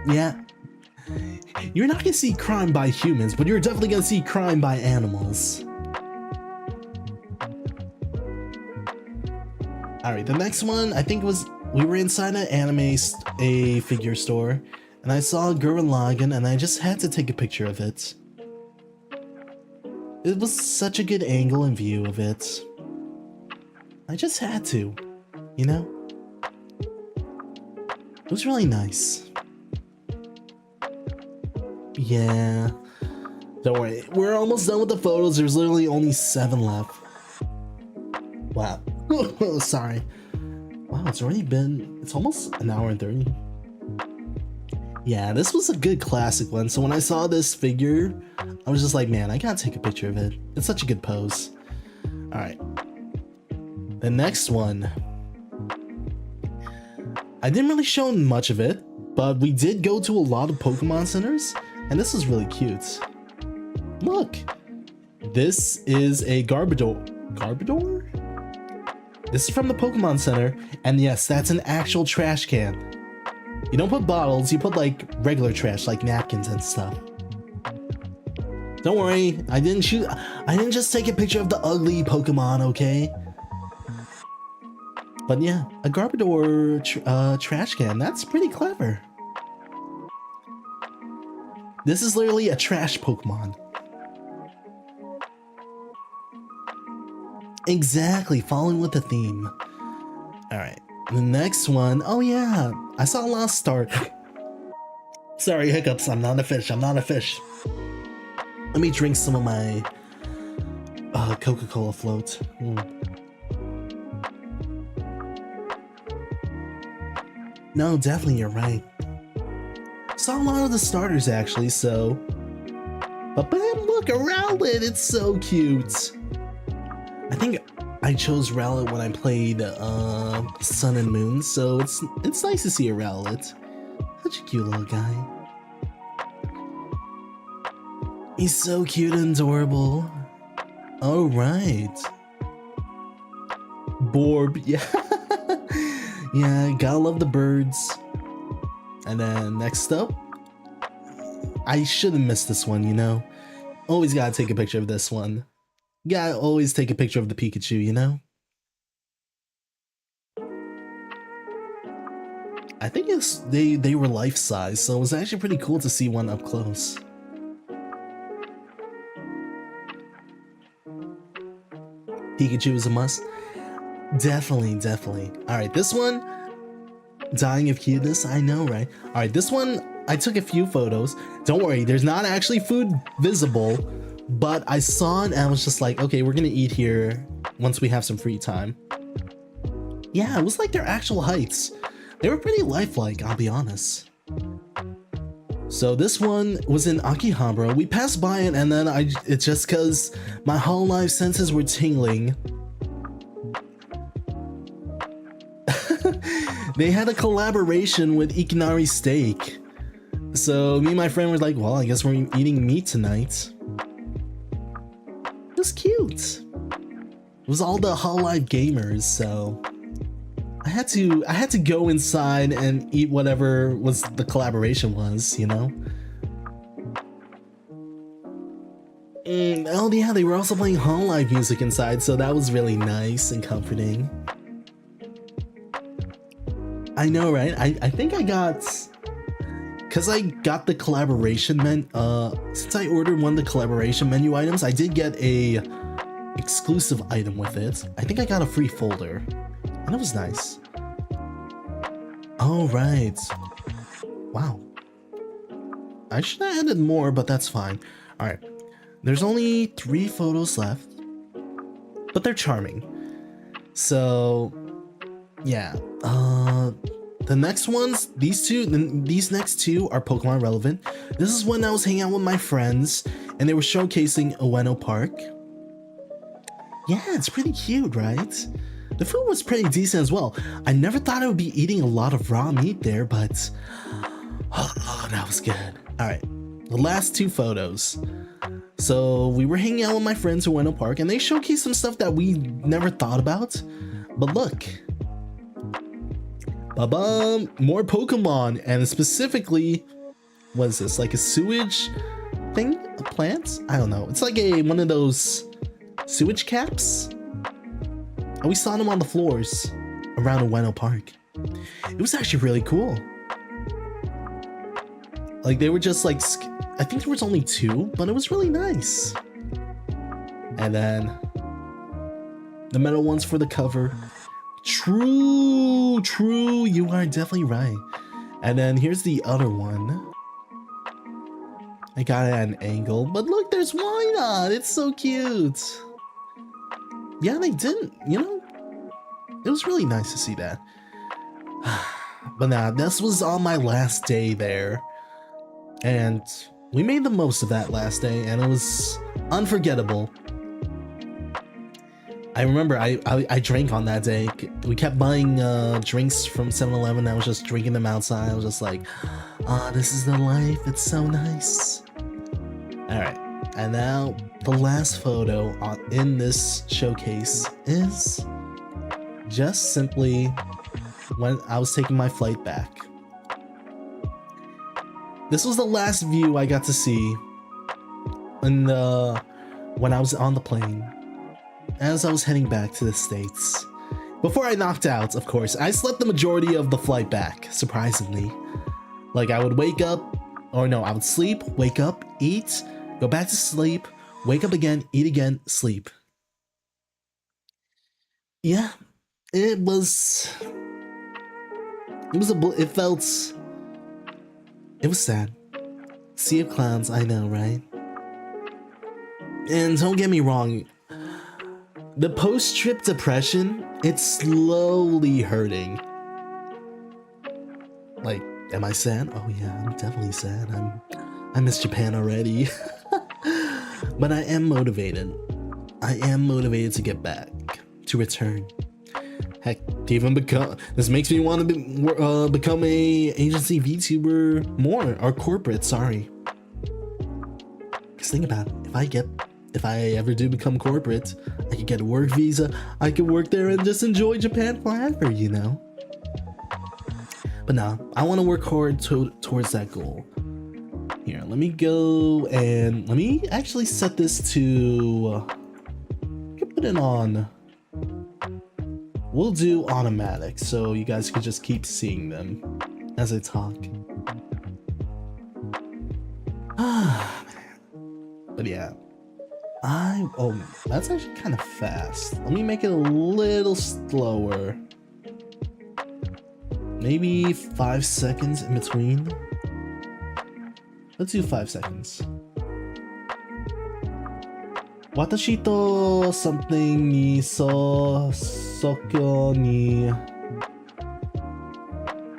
Yeah. You're not gonna see crime by humans, but you're definitely gonna see crime by animals. Alright, the next one, I think we were inside a figure store, and I saw a Gurren Lagann, and I just had to take a picture of it. It was such a good angle and view of it. I just had to, you know? It was really nice. Yeah. Don't worry, we're almost done with the photos. There's literally only 7 left. Wow. Sorry. Wow, it's almost an hour and 30. Yeah, this was a good classic one. So when I saw this figure, I was just like, man, I gotta take a picture of it. It's such a good pose. All right. The next one. I didn't really show much of it, but we did go to a lot of Pokemon centers, and this is really cute. Look, this is a Garbodor. Garbodor? This is from the Pokemon Center, and yes, that's an actual trash can. You don't put bottles, you put like regular trash, like napkins and stuff. Don't worry, I didn't just take a picture of the ugly Pokemon, okay? But yeah, a Garbodor trash can, that's pretty clever. This is literally a trash Pokemon. Exactly, following with the theme. Alright, the next one, oh yeah, I saw Lost Start. Sorry, hiccups, I'm not a fish, I'm not a fish. Let me drink some of my Coca-Cola float. No, definitely, you're right. Saw a lot of the starters actually, so. But bam, look, a Rowlet, it's so cute. I think I chose Rowlet when I played Sun and Moon, so it's nice to see a Rowlet. Such a cute little guy. He's so cute and adorable. All right. Borb, yeah. Yeah, gotta love the birds. And then next up, I shouldn't miss this one, you know? Always gotta take a picture of this one. Gotta always take a picture of the Pikachu, you know? I think they were life-size, so it was actually pretty cool to see one up close. Pikachu is a must. Definitely, definitely. Alright, this one, dying of cuteness, I know, right? Alright, this one, I took a few photos. Don't worry, there's not actually food visible, but I saw it and I was just like, okay, we're gonna eat here once we have some free time. Yeah, it was like their actual heights. They were pretty lifelike, I'll be honest. So this one was in Akihabara. We passed by it and then it's just cause my Hololive senses were tingling. They had a collaboration with Ikinari Steak. So me and my friend were like, well, I guess we're eating meat tonight. It was cute. It was all the Hololive gamers, so I had to go inside and eat whatever was the collaboration was, you know? Oh yeah, they were also playing Hololive music inside, so that was really nice and comforting. I know, right? I think I got, cause I got the collaboration since I ordered one of the collaboration menu items, I did get a exclusive item with it. I think I got a free folder, and it was nice. All right. Wow. I should have added more, but that's fine. All right. There's only 3 photos left, but they're charming. So, yeah. the next ones, these next two are Pokemon relevant. This is when I was hanging out with my friends and they were showcasing Ueno Park. Yeah, it's pretty cute, right? The food was pretty decent as well. I never thought I would be eating a lot of raw meat there, but oh, that was good. All right, the last two photos. So we were hanging out with my friends at Ueno Park and they showcased some stuff that we never thought about. But look, ba-bum, more Pokemon, and specifically, what is this, like a sewage thing? A plant? I don't know. It's like one of those sewage caps. And we saw them on the floors around Ueno Park. It was actually really cool. Like they were just like, I think there was only two, but it was really nice. And then the metal ones for the cover. True, you are definitely right. And then here's the other one. I got it at an angle, but look, there's Wynot. It's so cute. Yeah, they didn't, you know, it was really nice to see that. But nah, this was on my last day there. And we made the most of that last day, and it was unforgettable. I remember I drank on that day. We kept buying drinks from 7-Eleven. I was just drinking them outside. I was just like, ah, this is the life. It's so nice. All right, and now the last photo in this showcase is just simply when I was taking my flight back. This was the last view I got to see when I was on the plane as I was heading back to the States. Before I knocked out, of course. I slept the majority of the flight back, surprisingly. Like I would wake up, or no, I would sleep, wake up, eat, go back to sleep, wake up again, eat again, sleep. Yeah, it was sad. Sea of Clowns, I know, right? And don't get me wrong, the post-trip depression, it's slowly hurting. Like, am I sad? Oh yeah, I'm definitely sad. I miss Japan already. But I am motivated. I am motivated to get back, to return. Heck, to even this makes me want to become a agency VTuber more, or corporate, sorry. Because think about it, if I ever do become corporate, I could get a work visa, I could work there and just enjoy Japan forever, you know? But nah, I want to work hard towards that goal. Here, let me go and let me actually set this to, I can put it on, we'll do automatic so you guys could just keep seeing them as I talk. But yeah, oh, that's actually kind of fast. Let me make it a little slower. Maybe 5 seconds in between. Let's do 5 seconds. Watashi to something ni sokyo ni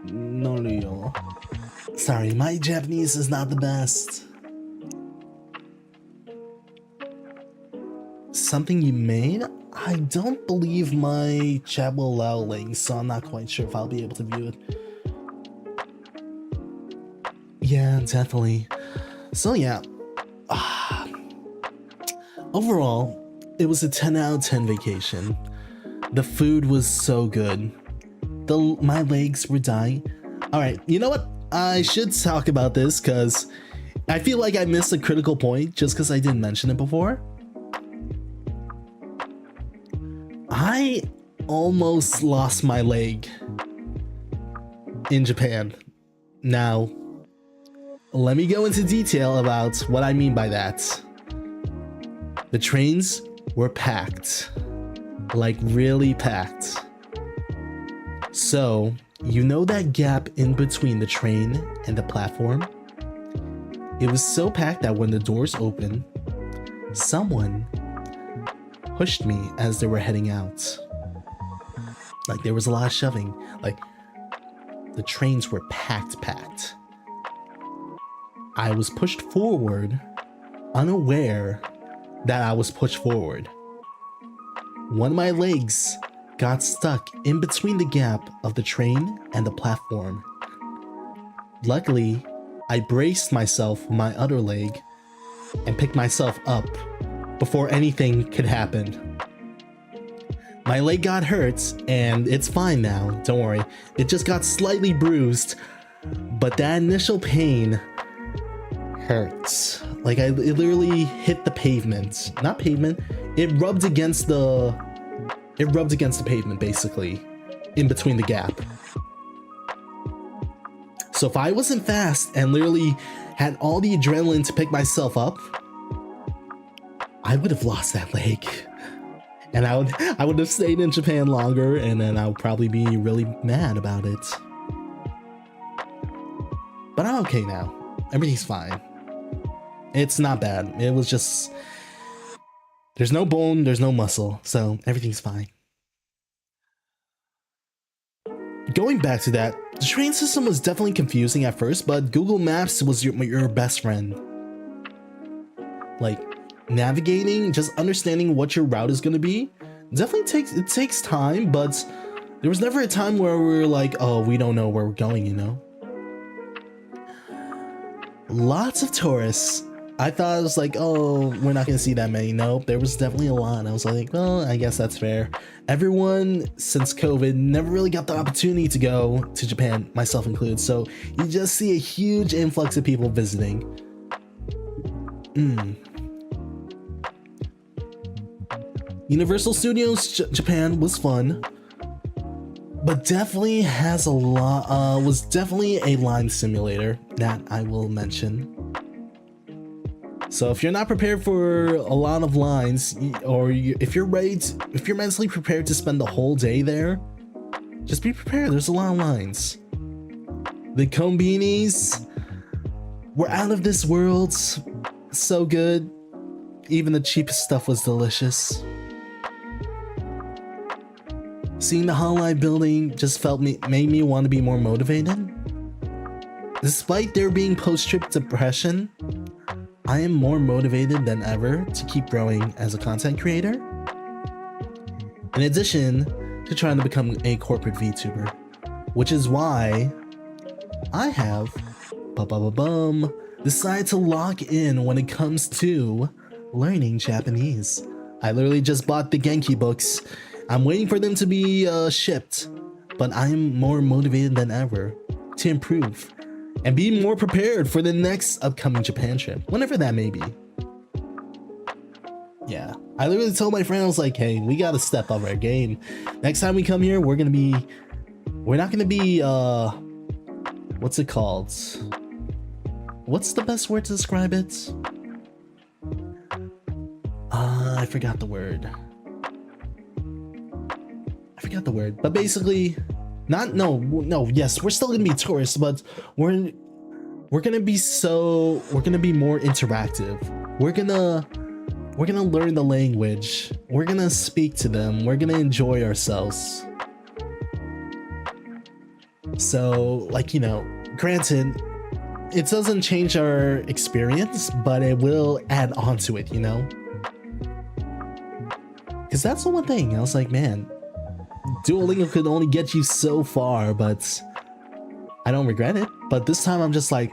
noru yo. Sorry, my Japanese is not the best. Something you made? I don't believe my chat will allow links, so I'm not quite sure if I'll be able to view it. Yeah, definitely. So yeah, overall, it was a 10 out of 10 vacation. The food was so good. My legs were dying. Alright, you know what? I should talk about this because I feel like I missed a critical point just because I didn't mention it before. I almost lost my leg in Japan. Now, let me go into detail about what I mean by that. The trains were packed, like really packed. So, you know that gap in between the train and the platform? It was so packed that when the doors opened, someone pushed me as they were heading out. Like there was a lot of shoving. Like The trains were packed. I was pushed forward, unaware that I was pushed forward. One of my legs got stuck in between the gap of the train and the platform. Luckily, I braced myself with my other leg and picked myself up before anything could happen. My leg got hurt and it's fine now, don't worry. It just got slightly bruised, but that initial pain hurts. Like it literally hit the pavement. Not pavement, it rubbed against the pavement basically, in between the gap. So if I wasn't fast and literally had all the adrenaline to pick myself up, I would have lost that leg. And I would have stayed in Japan longer, and then I would probably be really mad about it. But I'm okay now. Everything's fine. It's not bad. It was just... There's no bone, there's no muscle, so everything's fine. Going back to that, the train system was definitely confusing at first, but Google Maps was your best friend. Like, navigating, just understanding what your route is going to be, definitely takes time, but there was never a time where we were like, oh, we don't know where we're going, you know? Lots of tourists. I thought it was like, oh, we're not gonna see that many. Nope, there was definitely a lot. I was like, well, I guess that's fair. Everyone since COVID never really got the opportunity to go to Japan, myself included, so you just see a huge influx of people visiting. Universal Studios Japan was fun, but definitely has a lot, was definitely a line simulator that I will mention. So if you're not prepared for a lot of lines, or if you're mentally prepared to spend the whole day there, just be prepared. There's a lot of lines. The konbinis were out of this world. So good. Even the cheapest stuff was delicious. Seeing the Hololive building just made me want to be more motivated. Despite there being post-trip depression, I am more motivated than ever to keep growing as a content creator, in addition to trying to become a corporate VTuber, which is why I have decided to lock in when it comes to learning Japanese. I literally just bought the Genki books. I'm waiting for them to be shipped, but I am more motivated than ever to improve and be more prepared for the next upcoming Japan trip, whenever that may be. Yeah, I literally told my friend, I was like, hey, we gotta step up our game. Next time we come here, we're not gonna be, what's it called? What's the best word to describe it? I forgot the word. But basically, yes, we're still gonna be tourists, but we're gonna be more interactive. We're gonna learn the language. We're gonna speak to them. We're gonna enjoy ourselves. So, like, you know, granted, it doesn't change our experience, but it will add on to it, you know? Because that's the one thing. I was like, man, Duolingo could only get you so far, but I don't regret it. But this time I'm just like,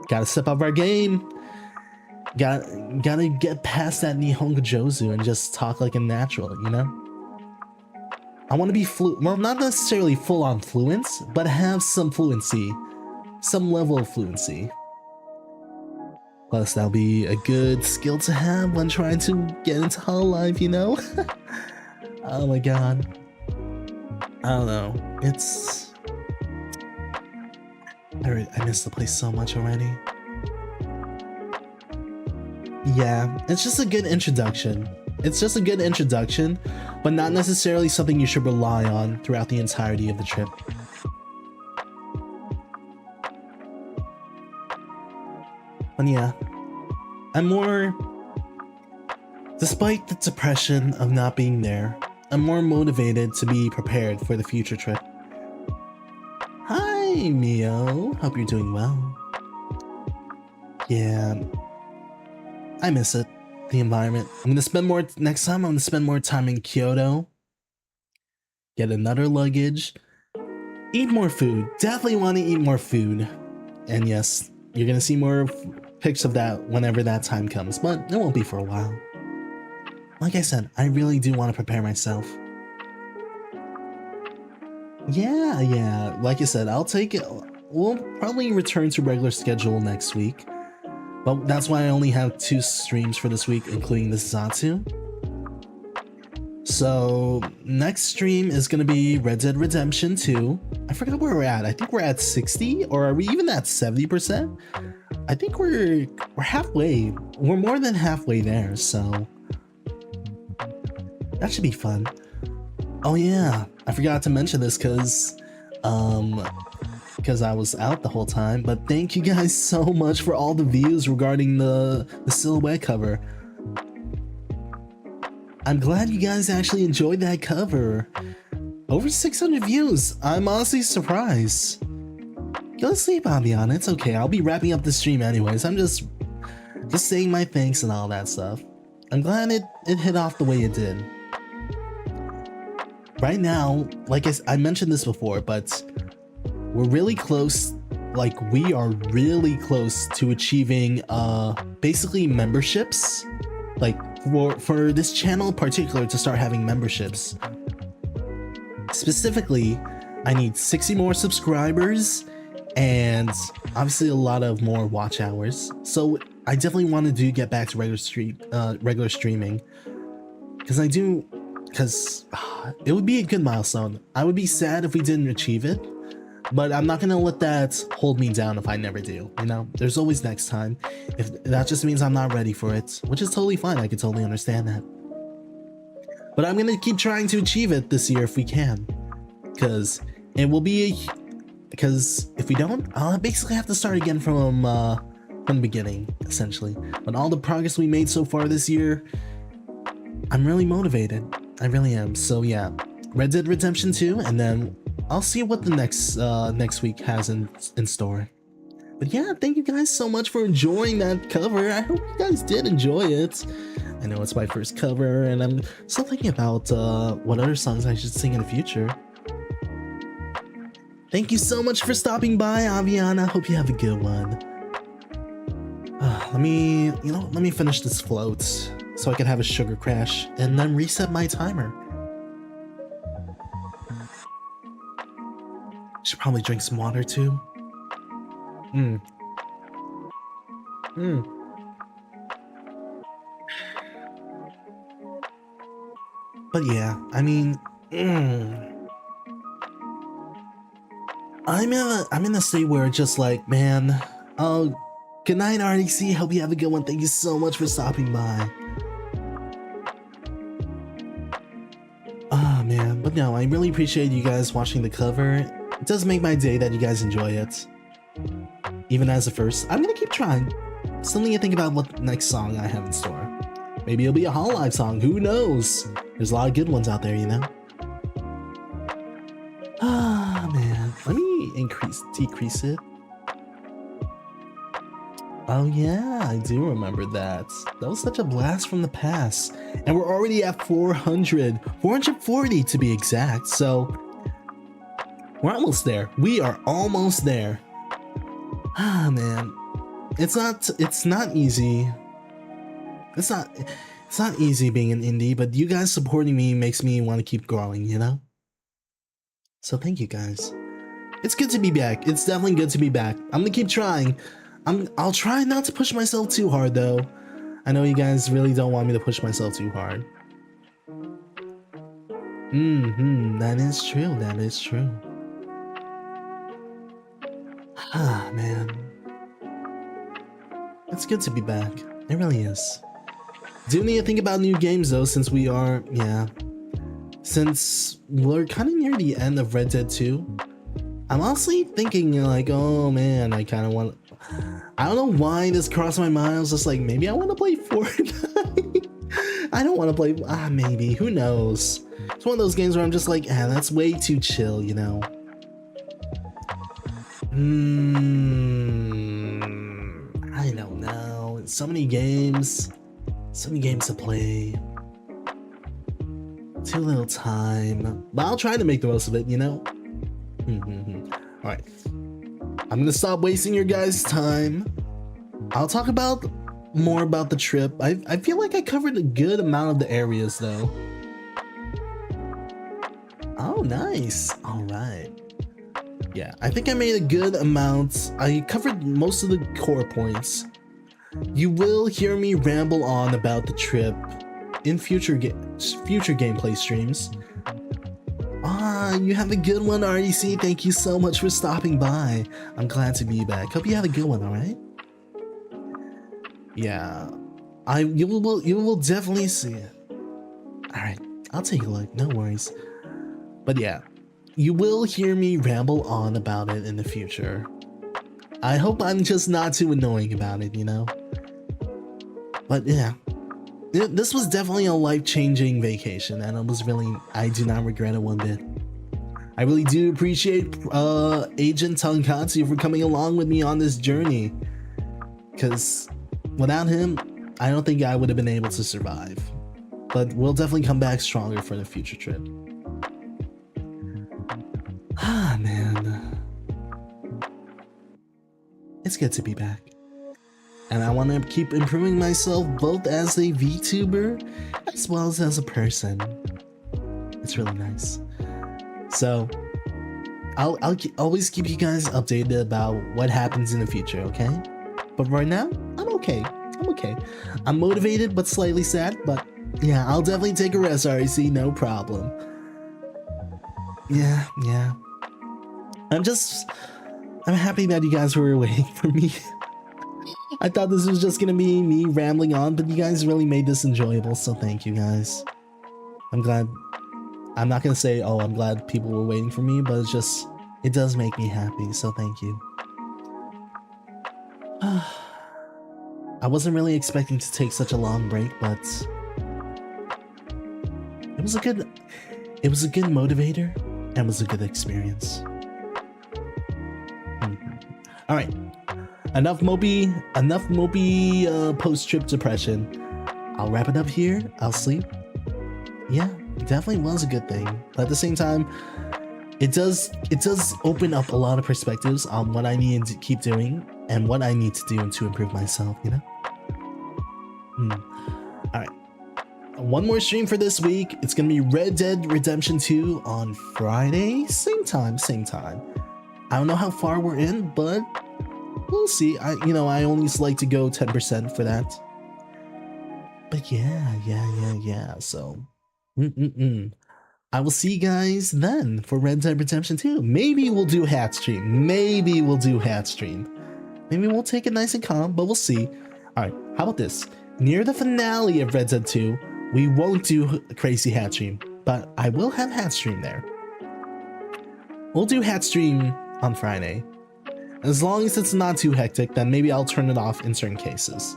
gotta step up our game. Gotta get past that Nihongo Jozu and just talk like a natural, you know? I want to be well, not necessarily full-on fluent, but have some fluency. Some level of fluency. Plus, that'll be a good skill to have when trying to get into Hololive, you know? Oh my god. I don't know. I miss the place so much already. Yeah, it's just a good introduction. It's just a good introduction, but not necessarily something you should rely on throughout the entirety of the trip. But yeah, despite the depression of not being there, I'm more motivated to be prepared for the future trip. Hi! Hey, Mio. Hope you're doing well. Yeah, I miss it. The environment. I'm gonna spend more next time. I'm gonna spend more time in Kyoto. Get another luggage. Eat more food. Definitely want to eat more food. And yes, you're gonna see more pics of that whenever that time comes, but it won't be for a while. Like I said, I really do want to prepare myself. Yeah. Like I said, I'll take it. We'll probably return to regular schedule next week. But that's why I only have 2 streams for this week, including this Zatsu. So next stream is going to be Red Dead Redemption 2. I forgot where we're at. I think we're at 60, or are we even at 70%? I think we're halfway. We're more than halfway there, so that should be fun. Oh yeah, I forgot to mention this because I was out the whole time, but thank you guys so much for all the views regarding the silhouette cover. I'm glad you guys actually enjoyed that cover. Over 600 views. I'm honestly surprised. Go to sleep, Aviana. It's okay. I'll be wrapping up the stream anyways. I'm just saying my thanks and all that stuff. I'm glad it hit off the way it did. Right now, like I mentioned this before, but we're really close. Like, we are really close to achieving basically memberships. Like, for this channel in particular to start having memberships. Specifically, I need 60 more subscribers and obviously a lot of more watch hours. So I definitely want to get back to regular streaming because it would be a good milestone. I would be sad if we didn't achieve it, but I'm not gonna let that hold me down if I never do. You know, there's always next time. If that just means I'm not ready for it, which is totally fine. I can totally understand that. But I'm gonna keep trying to achieve it this year if we can, because if we don't, I'll basically have to start again from the beginning, essentially. But all the progress we made so far this year, I'm really motivated. I really am. So yeah, Red Dead Redemption 2, and then I'll see what the next week has in store. But yeah, thank you guys so much for enjoying that cover. I hope you guys did enjoy it. I know it's my first cover, and I'm still thinking about what other songs I should sing in the future. Thank you so much for stopping by, Aviana. Hope you have a good one. Let me finish this float so I can have a sugar crash and then reset my timer. Should probably drink some water too. But yeah, I mean, I'm in a state where it's just like, man, oh, good night, RDC. Hope you have a good one. Thank you so much for stopping by. Oh man, but no, I really appreciate you guys watching the cover. It does make my day that you guys enjoy it. Even as a first, I'm gonna keep trying. Still need to think about what next song I have in store. Maybe it'll be a Hololive song, who knows? There's a lot of good ones out there, you know? Ah, man. Let me decrease it. Oh yeah, I do remember that. That was such a blast from the past. And we're already at 440 to be exact, so we're almost there. We are almost there. Ah, man. It's not easy. It's not easy being an indie, but you guys supporting me makes me want to keep growing, you know? So thank you guys. It's good to be back. It's definitely good to be back. I'm gonna keep trying. I'll try not to push myself too hard though. I know you guys really don't want me to push myself too hard. That is true. That is true. Ah, man. It's good to be back. It really is. Do need to think about new games though, since we're kind of near the end of Red Dead 2. I'm honestly thinking like, oh man, I don't know why this crossed my mind. I was just like, maybe I want to play Fortnite. I don't want to play, maybe, who knows? It's one of those games where I'm just like, that's way too chill, you know? I don't know. So many games to play. Too little time. But I'll try to make the most of it, you know? Alright. I'm gonna stop wasting your guys' time. I'll talk more about the trip. I feel like I covered a good amount of the areas though. Oh, nice. Alright. Yeah, I think I made a good amount. I covered most of the core points. You will hear me ramble on about the trip in future gameplay streams. You have a good one, REC. Thank you so much for stopping by. I'm glad to be back. Hope you have a good one, alright? Yeah. You will definitely see it. Alright, I'll take a look, no worries. But yeah, you will hear me ramble on about it in the future. I hope I'm just not too annoying about it, you know? But yeah, this was definitely a life-changing vacation, and I do not regret it one bit. I really do appreciate Agent Tonkatsu for coming along with me on this journey, because without him, I don't think I would have been able to survive. But we'll definitely come back stronger for the future trip. Ah, man. It's good to be back. And I want to keep improving myself both as a VTuber as well as a person. It's really nice. So, I'll always keep you guys updated about what happens in the future, okay? But right now, I'm okay. I'm motivated but slightly sad, but yeah, I'll definitely take a rest, REC, no problem. Yeah. I'm happy that you guys were waiting for me. I thought this was just gonna be me rambling on, but you guys really made this enjoyable, so thank you guys. I'm glad. I'm not gonna say, oh, I'm glad people were waiting for me, but it does make me happy, so thank you. I wasn't really expecting to take such a long break, but it was a good motivator and was a good experience. All right, enough mopey post-trip depression. I'll wrap it up here. I'll sleep. Yeah, it definitely was a good thing, but at the same time, it does open up a lot of perspectives on what I need to keep doing and what I need to do to improve myself, you know? Alright. One more stream for this week. It's gonna be Red Dead Redemption 2 on Friday. Same time. I don't know how far we're in, but we'll see. I only like to go 10% for that. But yeah. So, I will see you guys then for Red Dead Redemption 2. Maybe we'll do hat stream. Maybe we'll take it nice and calm, but we'll see. All right, how about this? Near the finale of Red Dead 2, we won't do a crazy hat stream, but I will have hat stream there. We'll do hat stream on Friday. As long as it's not too hectic, then maybe I'll turn it off in certain cases.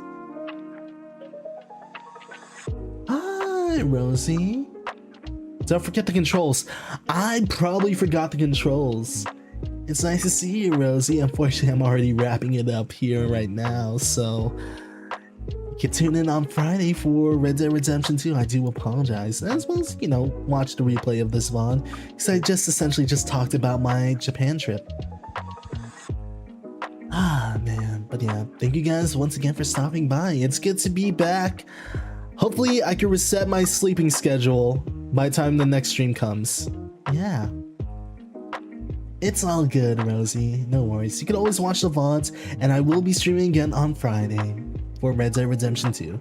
Hi, Rosie. Don't forget the controls. I probably forgot the controls. It's nice to see you, Rosie. Unfortunately, I'm already wrapping it up here right now, so you can tune in on Friday for Red Dead Redemption 2. I do apologize, as well as, watch the replay of this VOD, because I essentially talked about my Japan trip. Ah, man. But yeah, thank you guys once again for stopping by. It's good to be back. Hopefully, I can reset my sleeping schedule by the time the next stream comes. Yeah. It's all good, Rosie. No worries. You can always watch the VODs, and I will be streaming again on Friday for Red Dead Redemption 2.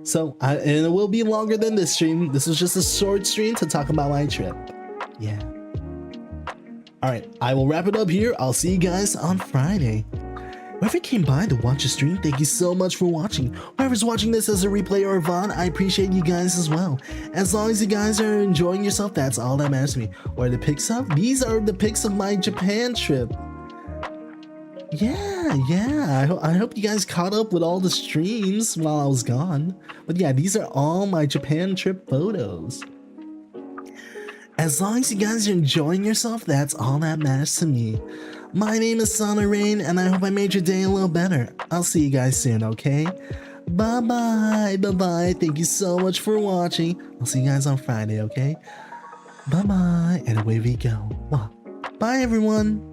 So, and it will be longer than this stream. This was just a short stream to talk about my trip. Yeah. Alright, I will wrap it up here. I'll see you guys on Friday. Whoever came by to watch the stream, thank you so much for watching. Whoever's watching this as a replay or a VOD, I appreciate you guys as well. As long as you guys are enjoying yourself, that's all that matters to me. What are the pics of? These are the pics of my Japan trip. Yeah. I hope you guys caught up with all the streams while I was gone. But yeah, these are all my Japan trip photos. As long as you guys are enjoying yourself, that's all that matters to me. My name is Sono Rayn, and I hope I made your day a little better. I'll see you guys soon, okay? Bye-bye, bye-bye. Thank you so much for watching. I'll see you guys on Friday, okay? Bye-bye, and away we go. Bye, everyone.